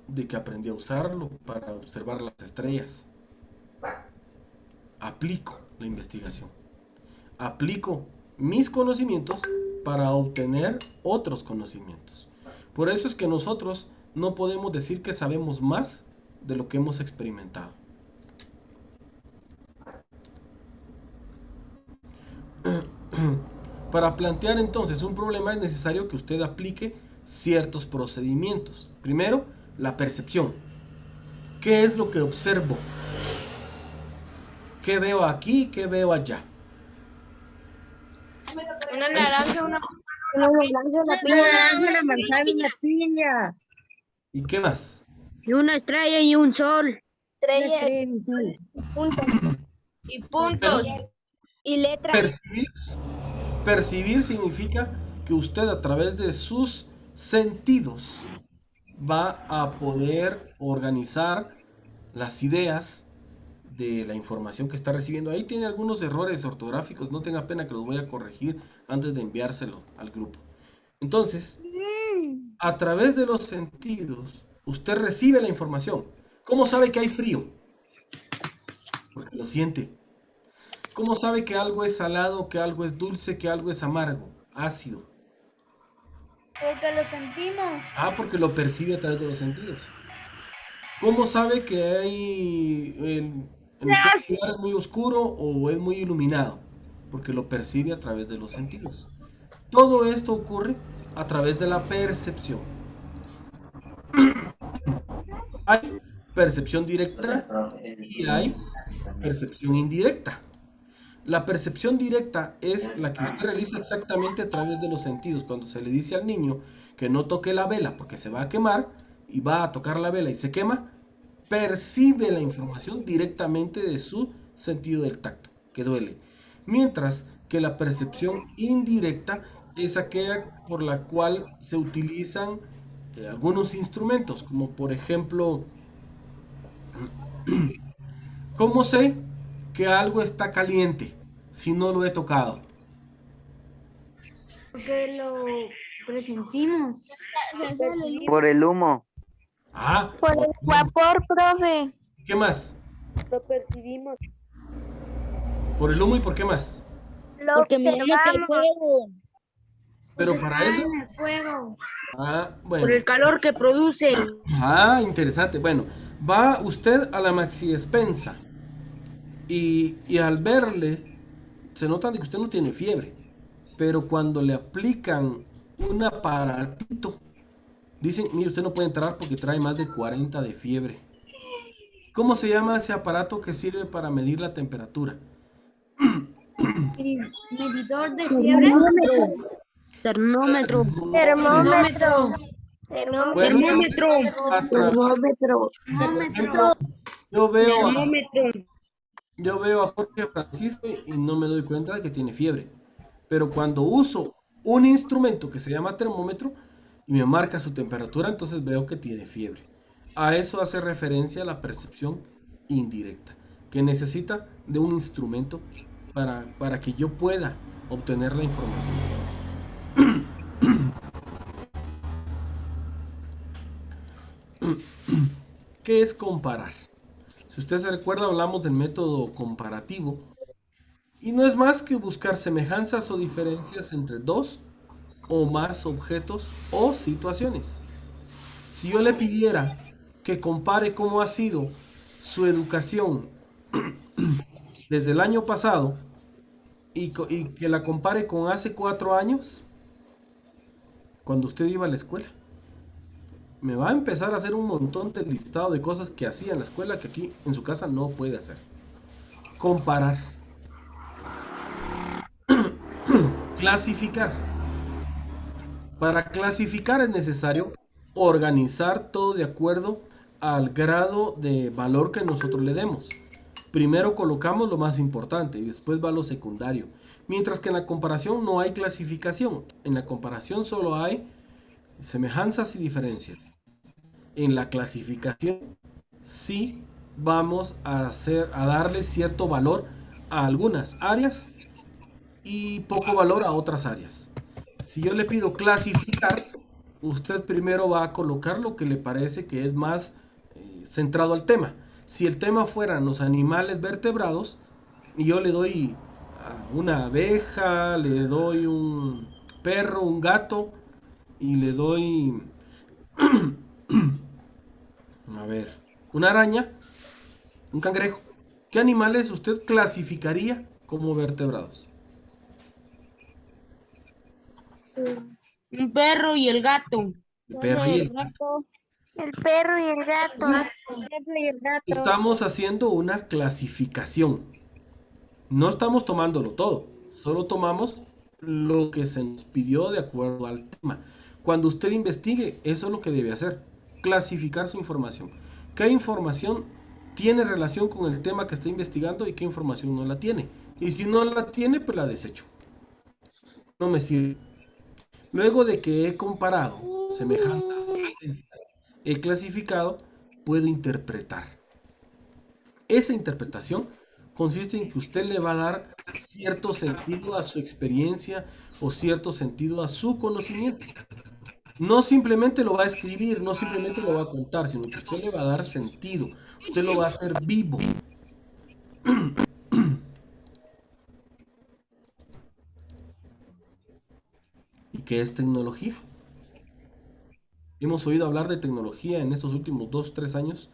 de que aprendí a usarlo para observar las estrellas. Aplico la investigación. Aplico mis conocimientos para obtener otros conocimientos. Por eso es que nosotros no podemos decir que sabemos más de lo que hemos experimentado. Para plantear entonces un problema es necesario que usted aplique ciertos procedimientos. Primero, la percepción. ¿Qué es lo que observo? ¿Qué veo aquí? ¿Qué veo allá? Una naranja, una Una manzana y una piña. ¿Y qué más? Y una estrella y un sol. estrella y puntos y letras. Percibir significa que usted a través de sus sentidos va a poder organizar las ideas de la información que está recibiendo. Ahí tiene algunos errores ortográficos, no tenga pena que los voy a corregir antes de enviárselo al grupo. Entonces, a través de los sentidos, usted recibe la información. ¿Cómo sabe que hay frío? Porque lo siente. ¿Cómo sabe que algo es salado, que algo es dulce, que algo es amargo, ácido? Porque lo sentimos. Ah, porque lo percibe a través de los sentidos. ¿Cómo sabe que hay el cierto lugar es muy oscuro o es muy iluminado? Porque lo percibe a través de los sentidos. Todo esto ocurre a través de la percepción. Hay percepción directa y hay percepción indirecta. La percepción directa es la que usted realiza exactamente a través de los sentidos. Cuando se le dice al niño que no toque la vela porque se va a quemar y va a tocar la vela y se quema, percibe la información directamente de su sentido del tacto, que duele. Mientras que la percepción indirecta es aquella por la cual se utilizan algunos instrumentos, como por ejemplo, ¿cómo sé que algo está caliente si no lo he tocado? Porque lo presentimos. Por el humo. Ah, Por el vapor, profe. ¿qué más? Lo percibimos. Por el humo y por qué más. Lo Porque miramos el observamos. fuego. Pero para eso, El fuego. bueno. Por el calor que produce. Interesante. Bueno, va usted a la maxi despensa y al verle, se nota de que usted no tiene fiebre. Pero cuando le aplican un aparatito, dicen, mire, usted no puede entrar porque trae más de 40 de fiebre. ¿Cómo se llama ese aparato que sirve para medir la temperatura? Medidor de fiebre. Termómetro. Termómetro. Bueno, Termómetro. a través, por ejemplo, yo veo a Jorge Francisco y no me doy cuenta de que tiene fiebre. Pero cuando uso un instrumento que se llama termómetro y me marca su temperatura, entonces veo que tiene fiebre. A eso hace referencia la percepción indirecta, que necesita de un instrumento para que yo pueda obtener la información. ¿Qué es comparar? Si usted se recuerda, hablamos del método comparativo y no es más que buscar semejanzas o diferencias entre dos o más objetos o situaciones. Si yo le pidiera que compare cómo ha sido su educación desde el año pasado y que la compare con hace 4 años, cuando usted iba a la escuela, me va a empezar a hacer un montón de listado de cosas que hacía en la escuela que aquí en su casa no puede hacer. Comparar. Clasificar. Para clasificar es necesario organizar todo de acuerdo al grado de valor que nosotros le demos. Primero colocamos lo más importante y después va lo secundario. Mientras que en la comparación no hay clasificación. En la comparación solo hay semejanzas y diferencias. En la clasificación sí vamos a darle cierto valor a algunas áreas y poco valor a otras áreas. Si yo le pido clasificar, usted primero va a colocar lo que le parece que es más centrado al tema. Si el tema fueran los animales vertebrados y yo le doy una abeja, le doy un perro, un gato y le doy a ver, una araña, un cangrejo, ¿qué animales usted clasificaría como vertebrados? Un perro y el gato. El perro y el gato. El perro y el gato. Estamos haciendo una clasificación. No estamos tomándolo todo, solo tomamos lo que se nos pidió de acuerdo al tema. Cuando usted investigue, eso es lo que debe hacer, clasificar su información. ¿Qué información tiene relación con el tema que está investigando y qué información no la tiene? Y si no la tiene, pues la desecho. No me sirve. Luego de que he comparado semejanzas, he clasificado, puedo interpretar. Esa interpretación consiste en que usted le va a dar cierto sentido a su experiencia o cierto sentido a su conocimiento. No simplemente lo va a escribir, no simplemente lo va a contar, sino que usted le va a dar sentido. Usted lo va a hacer vivo. ¿Y qué es tecnología? Hemos oído hablar de tecnología en estos últimos 2-3 años,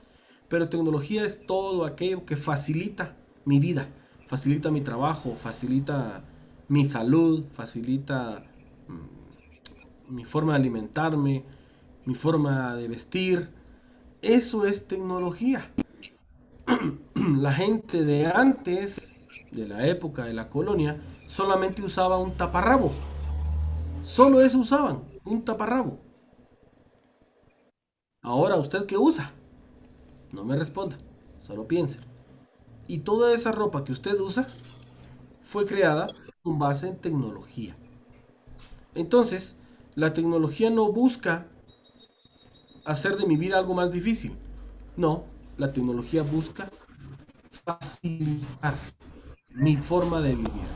pero tecnología es todo aquello que facilita mi vida, facilita mi trabajo, facilita mi salud, facilita mi forma de alimentarme, mi forma de vestir. Eso es tecnología. La gente de antes, de la época de la colonia, solamente usaba un taparrabo. Solo eso usaban, un taparrabo. Ahora, ¿usted qué usa? No me responda, solo piense. Y toda esa ropa que usted usa fue creada con base en tecnología. Entonces, la tecnología no busca hacer de mi vida algo más difícil. No, la tecnología busca facilitar mi forma de vivir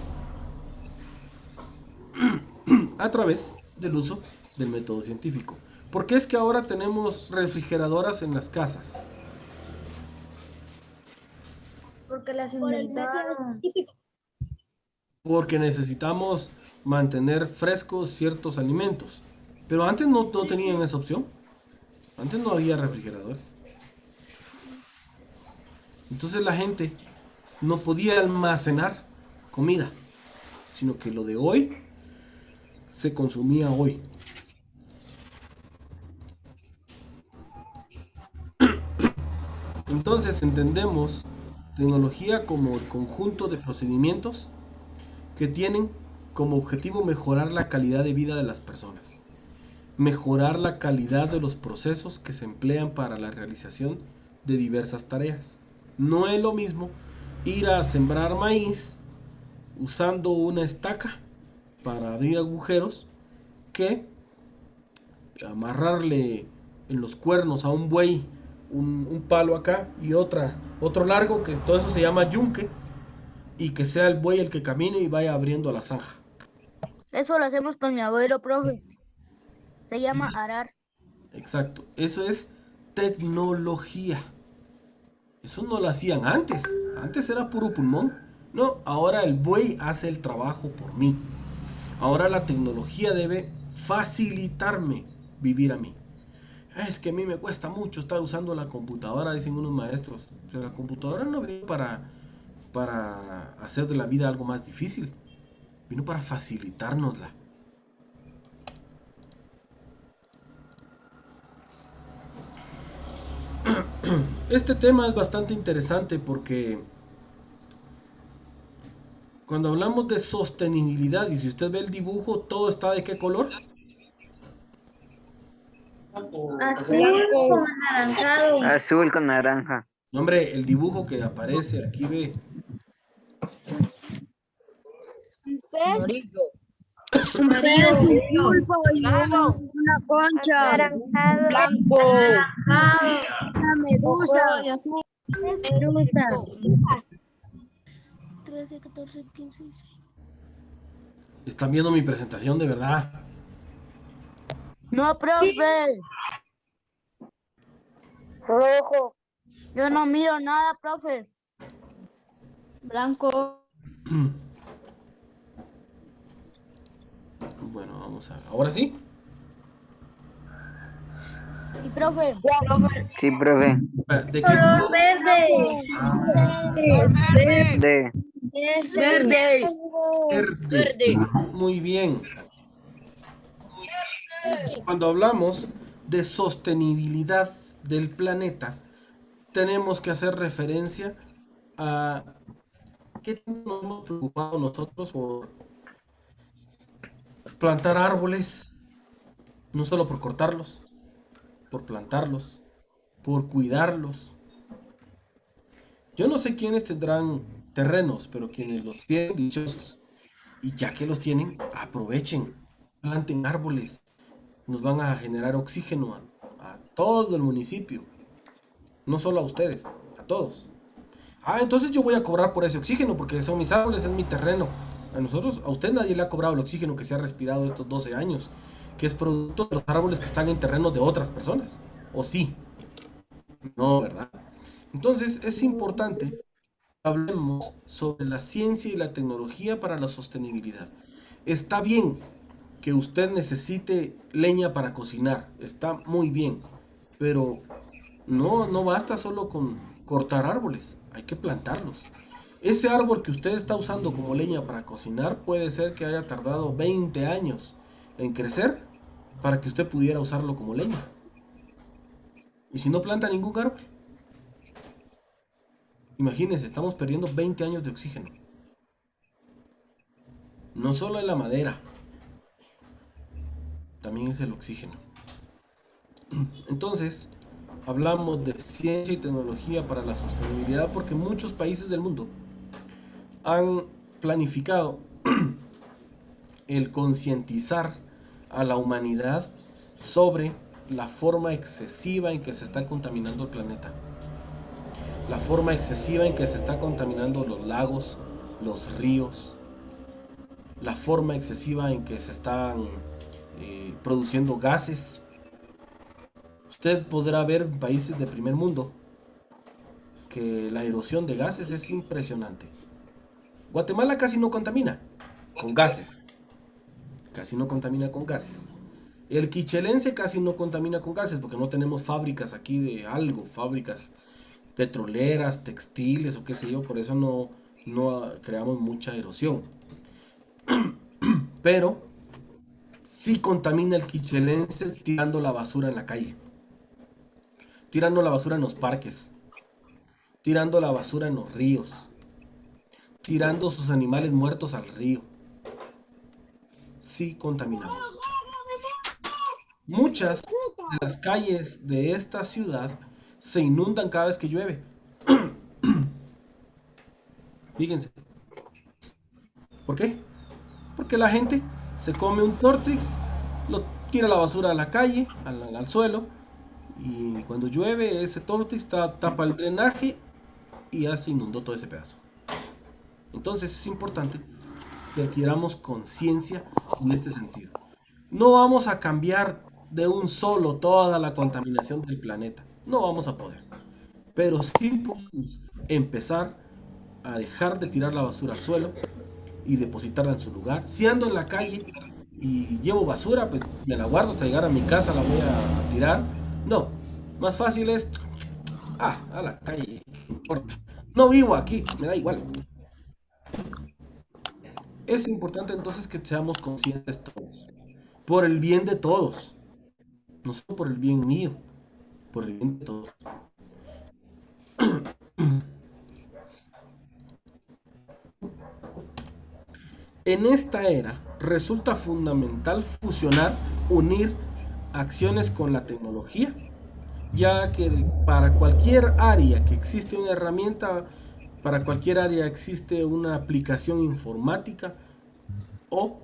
a través del uso del método científico. ¿Por qué es que ahora tenemos refrigeradoras en las casas? Porque las Por el método inventaron. científico. Porque necesitamos mantener frescos ciertos alimentos. Pero antes no tenían esa opción. Antes no había refrigeradores. Entonces la gente no podía almacenar comida, sino que lo de hoy se consumía hoy. Entonces entendemos tecnología como el conjunto de procedimientos que tienen como objetivo mejorar la calidad de vida de las personas, mejorar la calidad de los procesos que se emplean para la realización de diversas tareas. No es lo mismo ir a sembrar maíz usando una estaca para abrir agujeros que amarrarle en los cuernos a un buey un palo acá y otro largo, que todo eso se llama yunque, y que sea el buey el que camine y vaya abriendo la zanja. Eso lo hacemos con mi abuelo, profe. Se llama arar. Exacto, eso es tecnología. Eso no lo hacían antes. Antes era puro pulmón. No, ahora el buey hace el trabajo por mí. Ahora la tecnología debe facilitarme vivir a mí. Es que a mí me cuesta mucho estar usando la computadora, dicen unos maestros. Pero la computadora no vino para hacer de la vida algo más difícil. Vino para facilitárnosla. Este tema es bastante interesante porque cuando hablamos de sostenibilidad, y si usted ve el dibujo, todo está ¿de qué color? Azul con anaranjado. Azul con naranja. No, hombre, el dibujo que aparece aquí, ve. Amarillo. Un pez, un pulpo y una concha, Anaranjado. Blanco. una medusa. Medusa. 13, 14, 15, 16. Están viendo mi presentación de verdad. No, profe. Rojo. Yo no miro nada, profe. Blanco. Bueno, vamos a ver. ¿Ahora sí? Y profe. Sí, profe. ¿De qué Color color? verde. De. Verde. Verde. Muy bien. Cuando hablamos de sostenibilidad del planeta, tenemos que hacer referencia a qué tanto nos hemos preocupado nosotros por plantar árboles, no solo por cortarlos, por plantarlos, por cuidarlos. Yo no sé quiénes tendrán terrenos, pero quienes los tienen, dichosos. Y ya que los tienen, aprovechen, planten árboles. Nos van a generar oxígeno a todo el municipio. No solo a ustedes, a todos. Ah, entonces yo voy a cobrar por ese oxígeno porque son mis árboles, es mi terreno. A usted nadie le ha cobrado el oxígeno que se ha respirado estos 12 años, que es producto de los árboles que están en terrenos de otras personas. ¿O sí? No, ¿verdad? Entonces es importante que hablemos sobre la ciencia y la tecnología para la sostenibilidad. Está bien que usted necesite leña para cocinar, está muy bien, pero no basta solo con cortar árboles, hay que plantarlos. Ese árbol que usted está usando como leña para cocinar puede ser que haya tardado 20 años en crecer para que usted pudiera usarlo como leña. Y si no planta ningún árbol, imagínense, estamos perdiendo 20 años de oxígeno. No solo es la madera, también es el oxígeno. Entonces, hablamos de ciencia y tecnología para la sostenibilidad porque muchos países del mundo han planificado el concientizar a la humanidad sobre la forma excesiva en que se está contaminando el planeta. La forma excesiva en que se está contaminando los lagos, los ríos. La forma excesiva en que se están produciendo gases. Usted podrá ver en países de primer mundo que la erosión de gases es impresionante. Guatemala casi no contamina con gases. Casi no contamina con gases. El quichelense casi no contamina con gases porque no tenemos fábricas aquí de algo, fábricas petroleras, textiles o qué sé yo, por eso no creamos mucha erosión. Pero sí contamina el quichelense tirando la basura en la calle, tirando la basura en los parques, tirando la basura en los ríos, tirando sus animales muertos al río. Sí contaminamos. Muchas de las calles de esta ciudad se inundan cada vez que llueve. Fíjense. ¿Por qué? Porque la gente se come un Tortrix, lo tira a la basura a la calle, al suelo, y cuando llueve ese Tortrix tapa el drenaje y ya se inundó todo ese pedazo. Entonces es importante que adquiramos conciencia en este sentido. No vamos a cambiar de un solo toda la contaminación del planeta, no vamos a poder, pero sí podemos empezar a dejar de tirar la basura al suelo y depositarla en su lugar. Si ando en la calle y llevo basura, pues me la guardo hasta llegar a mi casa, la voy a tirar. No, más fácil es a la calle, no importa. No vivo aquí, me da igual. Es importante entonces que seamos conscientes todos, por el bien de todos, no solo por el bien mío, por el bien de todos. En esta era resulta fundamental fusionar, unir acciones con la tecnología, ya que para cualquier área que existe una herramienta, para cualquier área existe una aplicación informática o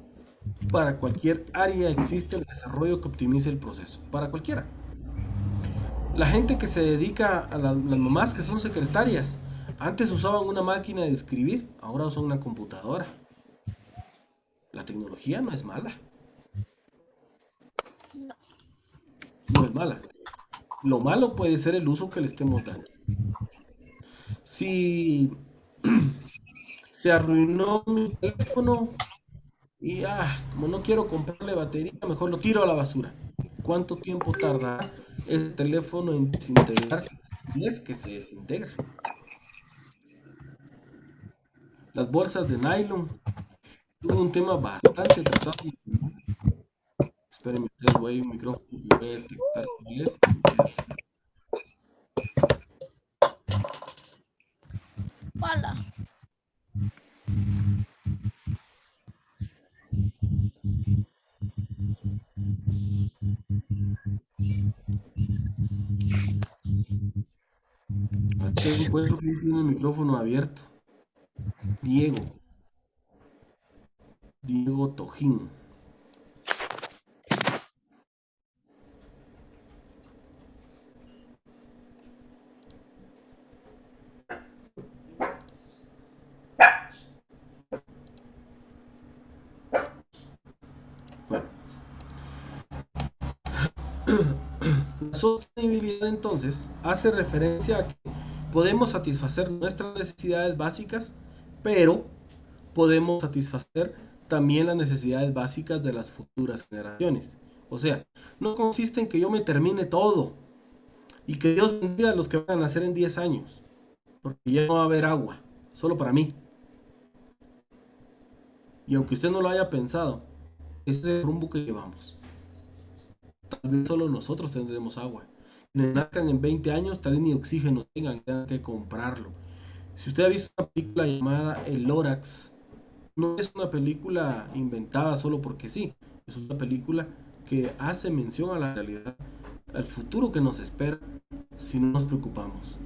para cualquier área existe el desarrollo que optimice el proceso, para cualquiera. La gente que se dedica a las mamás que son secretarias, antes usaban una máquina de escribir, ahora usan una computadora. La tecnología no es mala. No es mala. Lo malo puede ser el uso que le estemos dando. Si se arruinó mi teléfono y como no quiero comprarle batería, mejor lo tiro a la basura. ¿Cuánto tiempo tarda ese teléfono en desintegrarse? Si es que se desintegra. Las bolsas de nylon. Tuvo un tema bastante tratado. Espérenme, les voy a un micrófono y voy a detectar cuál es. Hola. Aquí encuentro que tiene el micrófono abierto. Diego Tojín. Bueno. La sostenibilidad entonces hace referencia a que podemos satisfacer nuestras necesidades básicas, pero podemos satisfacer también las necesidades básicas de las futuras generaciones. O sea, no consiste en que yo me termine todo y que Dios bendiga a los que van a nacer en 10 años, porque ya no va a haber agua, solo para mí. Y aunque usted no lo haya pensado, ese es el rumbo que llevamos. Tal vez solo nosotros tendremos agua. Quienes nazcan en 20 años, tal vez ni oxígeno tengan que comprarlo. Si usted ha visto una película llamada El Lorax, no es una película inventada solo porque sí, es una película que hace mención a la realidad, al futuro que nos espera si no nos preocupamos.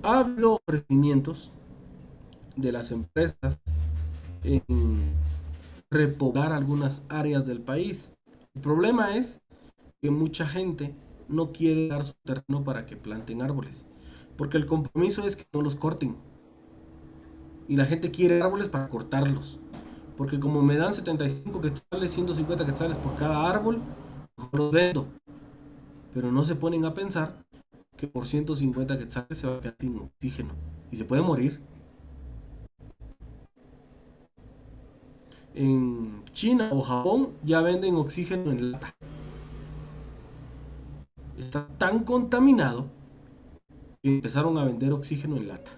Ha habido ofrecimientos de las empresas en repoblar algunas áreas del país. El problema es que mucha gente no quiere dar su terreno para que planten árboles, porque el compromiso es que no los corten. Y la gente quiere árboles para cortarlos, porque como me dan 75 quetzales, 150 quetzales por cada árbol, los vendo. Pero no se ponen a pensar que por 150 quetzales se va a quedar sin oxígeno y se puede morir. En China o Japón ya venden oxígeno en lata. Está tan contaminado que empezaron a vender oxígeno en lata.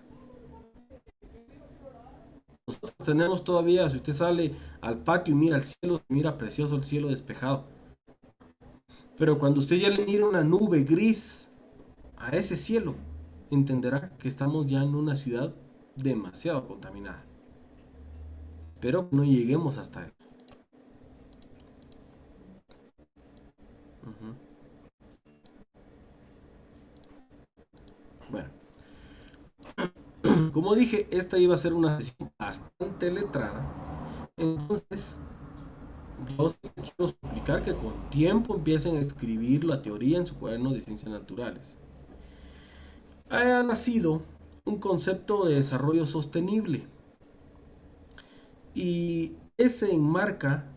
Nosotros tenemos todavía, si usted sale al patio y mira el cielo, mira precioso el cielo despejado. Pero cuando usted ya le mira una nube gris a ese cielo, entenderá que estamos ya en una ciudad demasiado contaminada. Espero que no lleguemos hasta ahí. Bueno. Como dije, esta iba a ser una sesión bastante letrada. Entonces, yo sí les quiero suplicar que con tiempo empiecen a escribir la teoría en su cuaderno de ciencias naturales. Ha nacido un concepto de desarrollo sostenible y ese enmarca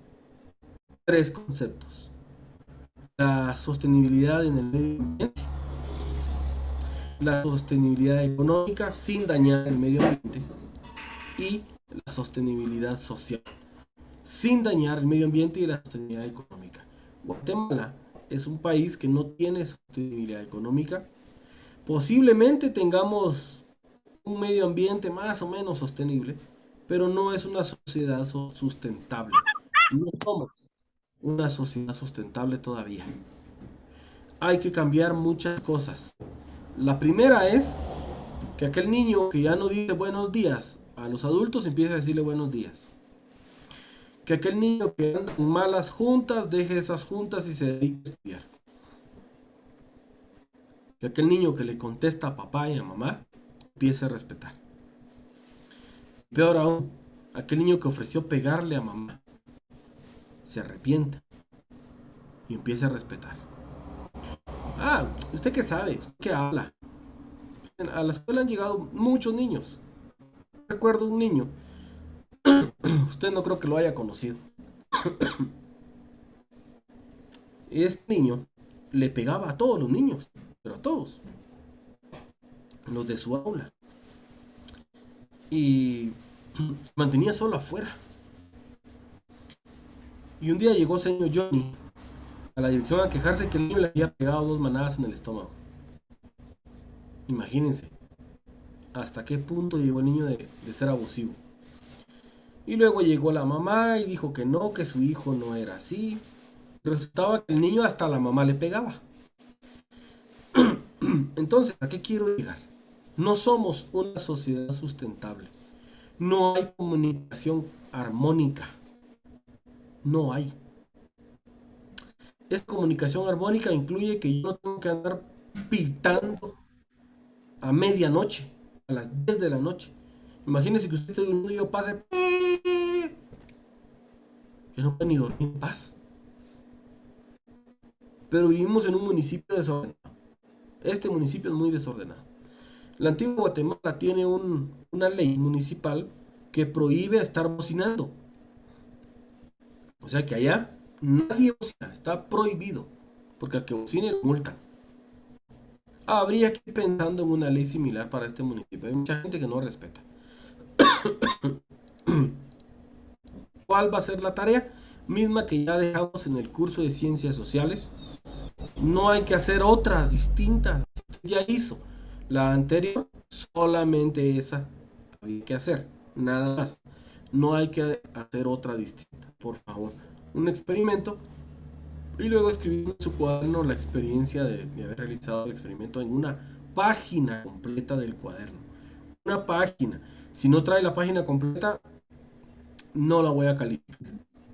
tres conceptos: la sostenibilidad en el medio ambiente, la sostenibilidad económica sin dañar el medio ambiente y la sostenibilidad social sin dañar el medio ambiente y la sostenibilidad económica. Guatemala es un país que no tiene sostenibilidad económica. Posiblemente tengamos un medio ambiente más o menos sostenible, pero no es una sociedad sustentable. No somos una sociedad sustentable todavía. Hay que cambiar muchas cosas. La primera es que aquel niño que ya no dice buenos días a los adultos empiece a decirle buenos días. Que aquel niño que anda en malas juntas deje esas juntas y se dedique a estudiar. Que aquel niño que le contesta a papá y a mamá empiece a respetar. Peor aún, aquel niño que ofreció pegarle a mamá se arrepienta y empiece a respetar. Ah, ¿usted qué sabe? ¿Usted qué habla? A la escuela han llegado muchos niños. Recuerdo un niño, usted no creo que lo haya conocido. Y este niño le pegaba a todos los niños, pero a todos, los de su aula. Y se mantenía solo afuera. Y un día llegó el señor Johnny a la dirección a quejarse que el niño le había pegado 2 manadas en el estómago. Imagínense hasta qué punto llegó el niño de ser abusivo. Y luego llegó la mamá y dijo que no, que su hijo no era así. Resultaba que el niño hasta a la mamá le pegaba. Entonces, ¿a qué quiero llegar? No somos una sociedad sustentable. No hay comunicación armónica. No hay. Esta comunicación armónica incluye que yo no tengo que andar pitando a medianoche, a las 10 de la noche. Imagínense que usted esté durmiendo y yo pase. Yo no puedo ni dormir en paz. Pero vivimos en un municipio desordenado. Este municipio es muy desordenado. La antigua Guatemala tiene una ley municipal que prohíbe estar bocinando. O sea que allá nadie bocina, está prohibido. Porque al que bocine lo multan. Habría que ir pensando en una ley similar para este municipio. Hay mucha gente que no respeta. ¿Cuál va a ser la tarea? Misma que ya dejamos en el curso de Ciencias Sociales. No hay que hacer otra distinta. Ya hizo la anterior, solamente esa había que hacer, nada más. No hay que hacer otra distinta, por favor. Un experimento y luego escribir en su cuaderno la experiencia de haber realizado el experimento en una página completa del cuaderno. Una página. Si no trae la página completa, no la voy a calificar.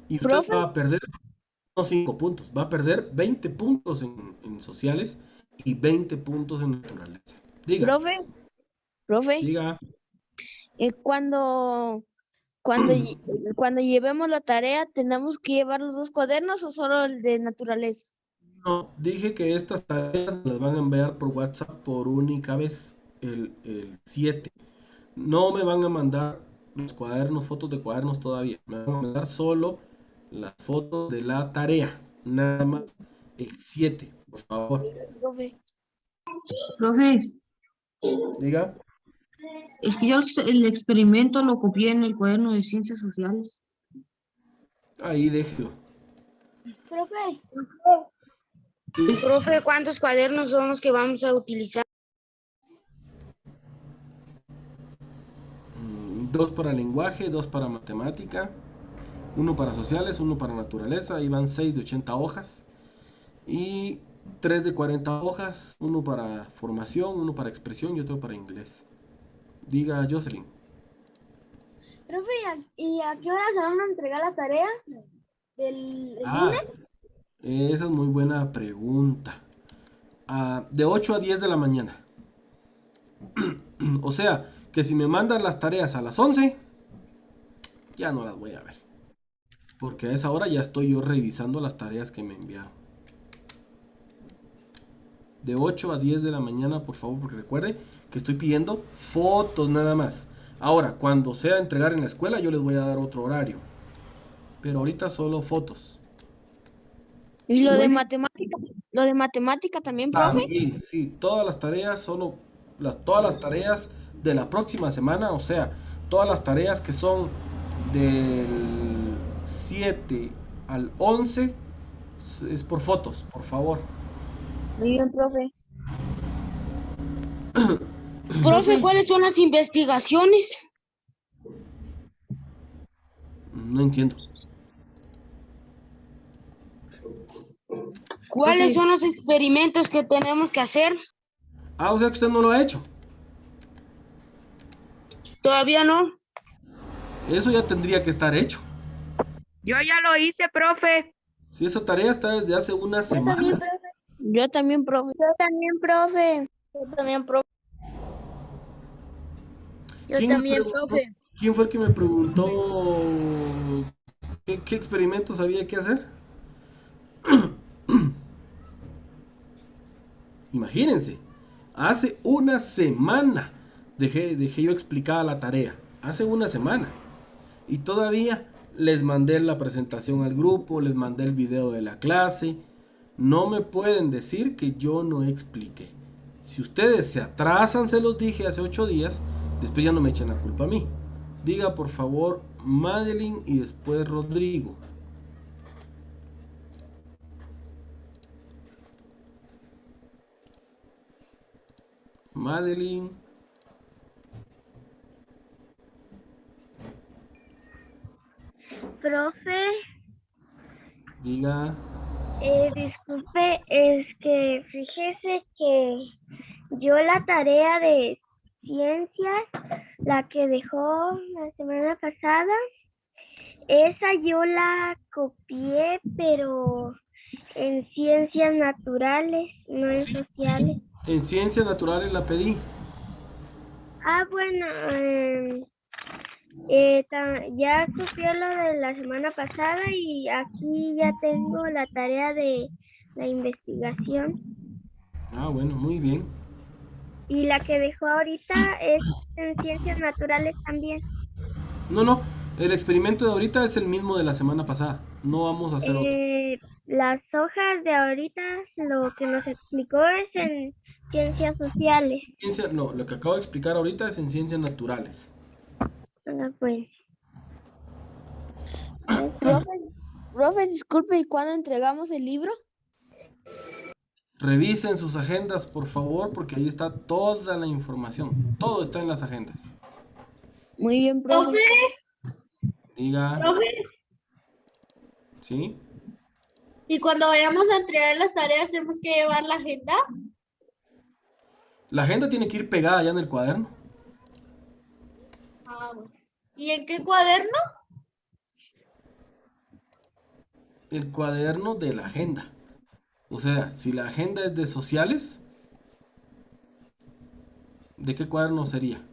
Y usted ¿Profe? va a perder no 5 puntos, va a perder 20 puntos en sociales y 20 puntos en naturaleza. Diga, Profe, diga. cuando, cuando llevemos la tarea, ¿tenemos que llevar los 2 cuadernos o solo el de naturaleza? No, dije que estas tareas las van a enviar por WhatsApp por única vez, el 7. No me van a mandar los cuadernos, fotos de cuadernos todavía. Me van a mandar solo las fotos de la tarea. Nada más el 7, por favor. Profe. Profe, Diga. es que yo el experimento lo copié en el cuaderno de Ciencias Sociales. Ahí déjelo. Profe. Profe, ¿cuántos cuadernos son los que vamos a utilizar? 2 para lenguaje, 2 para matemática, 1 para sociales, 1 para naturaleza. Ahí van 6 de 80 hojas. Y 3 de 40 hojas, 1 para formación, 1 para expresión y otro para inglés. Diga, Jocelyn. Profe, ¿y a qué hora se van a entregar las tareas del lunes? Esa es muy buena pregunta. De 8 a 10 de la mañana. O sea, que si me mandan las tareas a las 11, ya no las voy a ver. Porque a esa hora ya estoy yo revisando las tareas que me enviaron. De 8 a 10 de la mañana, por favor, porque recuerde que estoy pidiendo fotos nada más. Ahora, cuando sea entregar en la escuela, yo les voy a dar otro horario. Pero ahorita solo fotos. Y lo de matemática también, profe. También, sí, todas las tareas, todas las tareas de la próxima semana, o sea, todas las tareas que son del 7 al 11, es por fotos, por favor. Muy bien, profe. Profe, ¿cuáles son las investigaciones? No entiendo. ¿Cuáles son los experimentos que tenemos que hacer? Ah, o sea que usted no lo ha hecho. Todavía no. Eso ya tendría que estar hecho. Yo ya lo hice, profe. Si esa tarea está desde hace una semana. Yo también, profe. Yo también, profe. Yo también, profe. Yo ¿Quién me también, preguntó? profe. ¿Quién fue el que me preguntó qué experimentos había que hacer? Imagínense, hace una semana dejé yo explicada la tarea. Hace una semana. Y todavía les mandé la presentación al grupo, les mandé el video de la clase. No me pueden decir que yo no expliqué. Si ustedes se atrasan, se los dije hace 8 días, después ya no me echen la culpa a mí. Diga por favor Madeline y después Rodrigo. Madeline. Profe, Diga. disculpe, es que fíjese que yo la tarea de ciencias, la que dejó la semana pasada, esa yo la copié, pero en ciencias naturales, no en sociales. En ciencias naturales la pedí. Ah, bueno, ya copié lo de la semana pasada y aquí ya tengo la tarea de la investigación. Ah, bueno, muy bien. Y la que dejó ahorita es en ciencias naturales también. No, el experimento de ahorita es el mismo de la semana pasada. No vamos a hacer otro. Las hojas de ahorita, lo que nos explicó es en ciencias sociales. No, lo que acabo de explicar ahorita es en ciencias naturales. Pues, Profe, disculpe, ¿y cuándo entregamos el libro? Revisen sus agendas, por favor, porque ahí está toda la información. Todo está en las agendas. Muy bien, profe. Diga. Profe, ¿Sí? y cuando vayamos a entregar las tareas, ¿tenemos que llevar la agenda? La agenda tiene que ir pegada ya en el cuaderno. Ah, bueno. ¿Y en qué cuaderno? El cuaderno de la agenda. O sea, si la agenda es de sociales, ¿de qué cuaderno sería?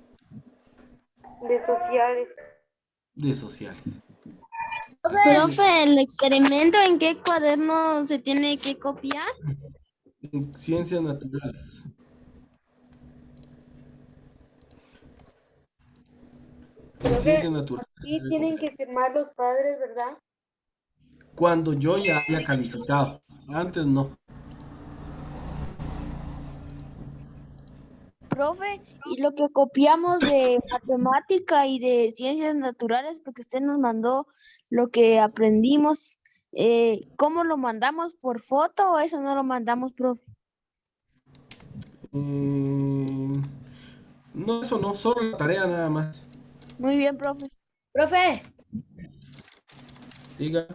de sociales. De sociales. Profe, ¿el experimento en qué cuaderno se tiene que copiar? En ciencias naturales. En ciencias naturales. Sí, tienen que firmar los padres, ¿verdad? Cuando yo ya haya calificado. Antes no. Profe, y lo que copiamos de matemática y de ciencias naturales, porque usted nos mandó lo que aprendimos, ¿cómo lo mandamos? ¿Por foto o eso no lo mandamos, profe? No, eso no, solo la tarea nada más. Muy bien, profe. Profe, Diga.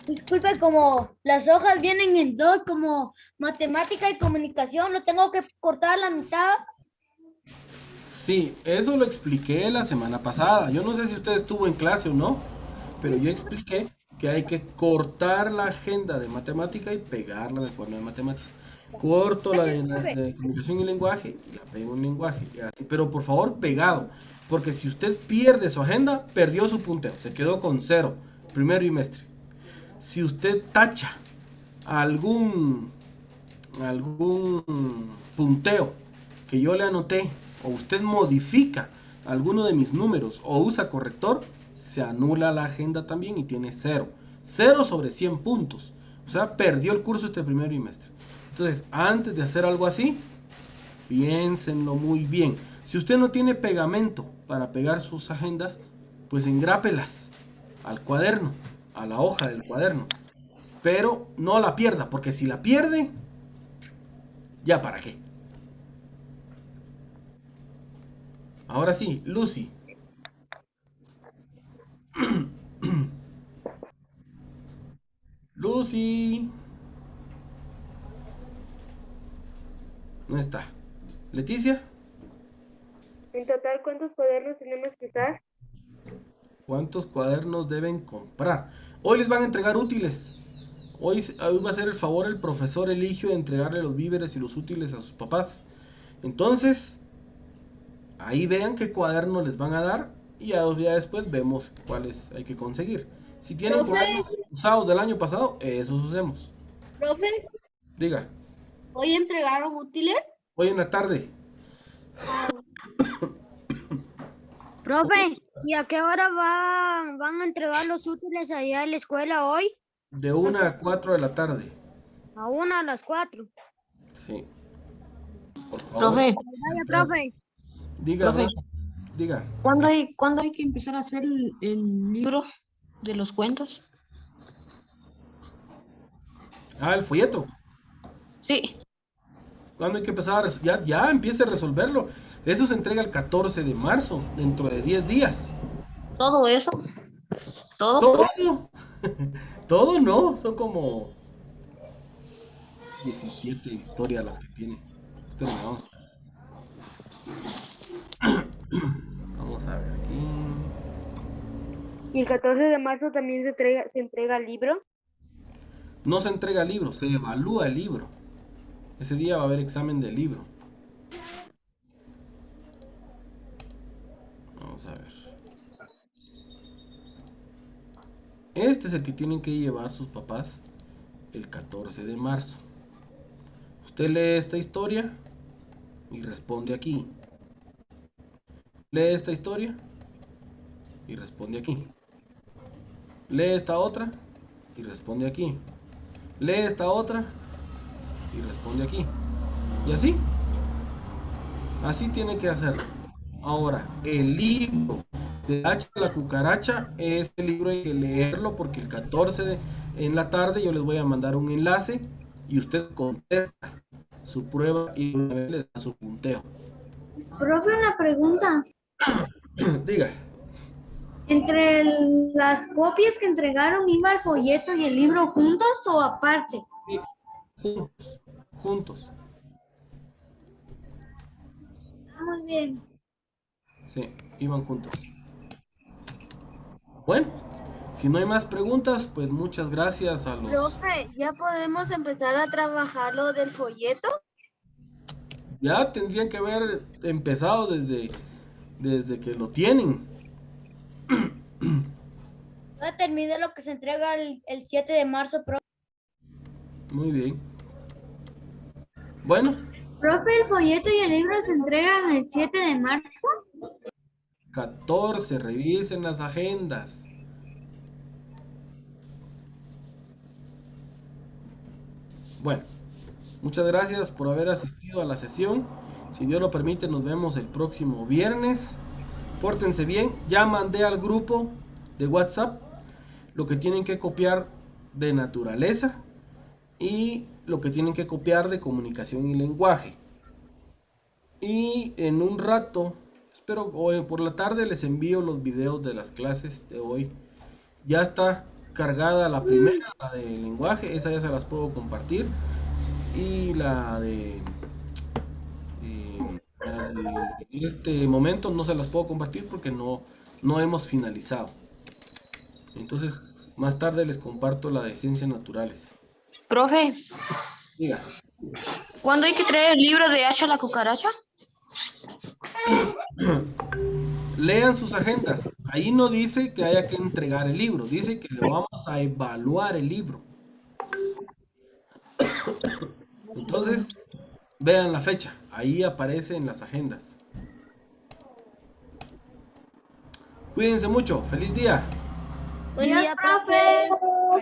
disculpe, como las hojas vienen en dos, como matemática y comunicación, ¿lo tengo que cortar a la mitad? Sí, eso lo expliqué la semana pasada. Yo no sé si usted estuvo en clase o no, pero yo expliqué que hay que cortar la agenda de matemática y pegarla en el cuaderno de matemática. Corto la Profe. de comunicación y lenguaje y la pego en lenguaje. Y así. Pero por favor, pegado. Porque si usted pierde su agenda, perdió su punteo. Se quedó con 0, primer bimestre. Si usted tacha algún punteo que yo le anoté, o usted modifica alguno de mis números o usa corrector, se anula la agenda también y tiene 0. 0 sobre 100 puntos. O sea, perdió el curso este primer bimestre. Entonces, antes de hacer algo así, piénsenlo muy bien. Si usted no tiene pegamento para pegar sus agendas, pues engrápelas al cuaderno, a la hoja del cuaderno. Pero no la pierda, porque si la pierde, ya para qué. Ahora sí, Lucy. Lucy. No está. Leticia. En total, ¿cuántos cuadernos tenemos que usar? ¿Cuántos cuadernos deben comprar? Hoy les van a entregar útiles. Hoy va a ser el favor el profesor Eligio de entregarle los víveres y los útiles a sus papás. Entonces, ahí vean qué cuaderno les van a dar y ya después vemos cuáles hay que conseguir. Si tienen Profe. cuadernos usados del año pasado, esos usemos. Profe, Diga, ¿hoy entregaron útiles? hoy en la tarde. Profe, ¿y a qué hora van a entregar los útiles allá en la escuela hoy? De 1 a 4 de la tarde. A 1 a las 4. Sí. Por favor. Profe, Vaya, profe. Diga, profe. diga. ¿cuándo hay que empezar a hacer el libro de los cuentos? Ah, el folleto. Sí, ¿Cuándo hay que empezar ya empiece a resolverlo? Eso se entrega el 14 de marzo, dentro de 10 días. todo eso. Todo. ¿Todo? Todo no, son como 17 historias las que tiene. Espérenme, vamos. Vamos a ver aquí. ¿Y el 14 de marzo también se entrega el libro? No se entrega libro, se evalúa el libro. Ese día va a haber examen del libro. Vamos a ver. Este es el que tienen que llevar sus papás el 14 de marzo. Usted lee esta historia y responde aquí. Lee esta historia y responde aquí. Lee esta otra y responde aquí. Lee esta otra y responde aquí. Y así. Así tiene que hacerlo. Ahora, el libro de Hacha la cucaracha, este libro hay que leerlo porque el 14 en la tarde yo les voy a mandar un enlace y usted contesta su prueba y una vez le da su punteo. Profe, una pregunta. Diga. ¿Entre las copias que entregaron iba el folleto y el libro juntos o aparte? Juntos. Juntos. Muy bien. Sí, iban juntos. Bueno, si no hay más preguntas, pues muchas gracias a los... Profe, ¿ya podemos empezar a trabajar lo del folleto? Ya tendrían que haber empezado desde que lo tienen. Ya terminé lo que se entrega el 7 de marzo, profe. Muy bien. Bueno, Profe, el folleto y el libro se entregan el 7 de marzo. 14, revisen las agendas. Bueno, muchas gracias por haber asistido a la sesión. Si Dios lo permite, nos vemos el próximo viernes. Pórtense bien. Ya mandé al grupo de WhatsApp lo que tienen que copiar de naturaleza y lo que tienen que copiar de comunicación y lenguaje. Y en un rato, espero hoy por la tarde, les envío los videos de las clases de hoy. Ya está cargada la primera, la de lenguaje, esa ya se las puedo compartir. Y la de este momento no se las puedo compartir porque no hemos finalizado. Entonces, más tarde les comparto la de ciencias naturales. Profe, Diga. ¿Cuándo hay que traer el libro de Hacha la cucaracha? Lean sus agendas. Ahí no dice que haya que entregar el libro, dice que le vamos a evaluar el libro. Entonces, vean la fecha. Ahí aparece en las agendas. Cuídense mucho. Feliz día. Buen día, profe.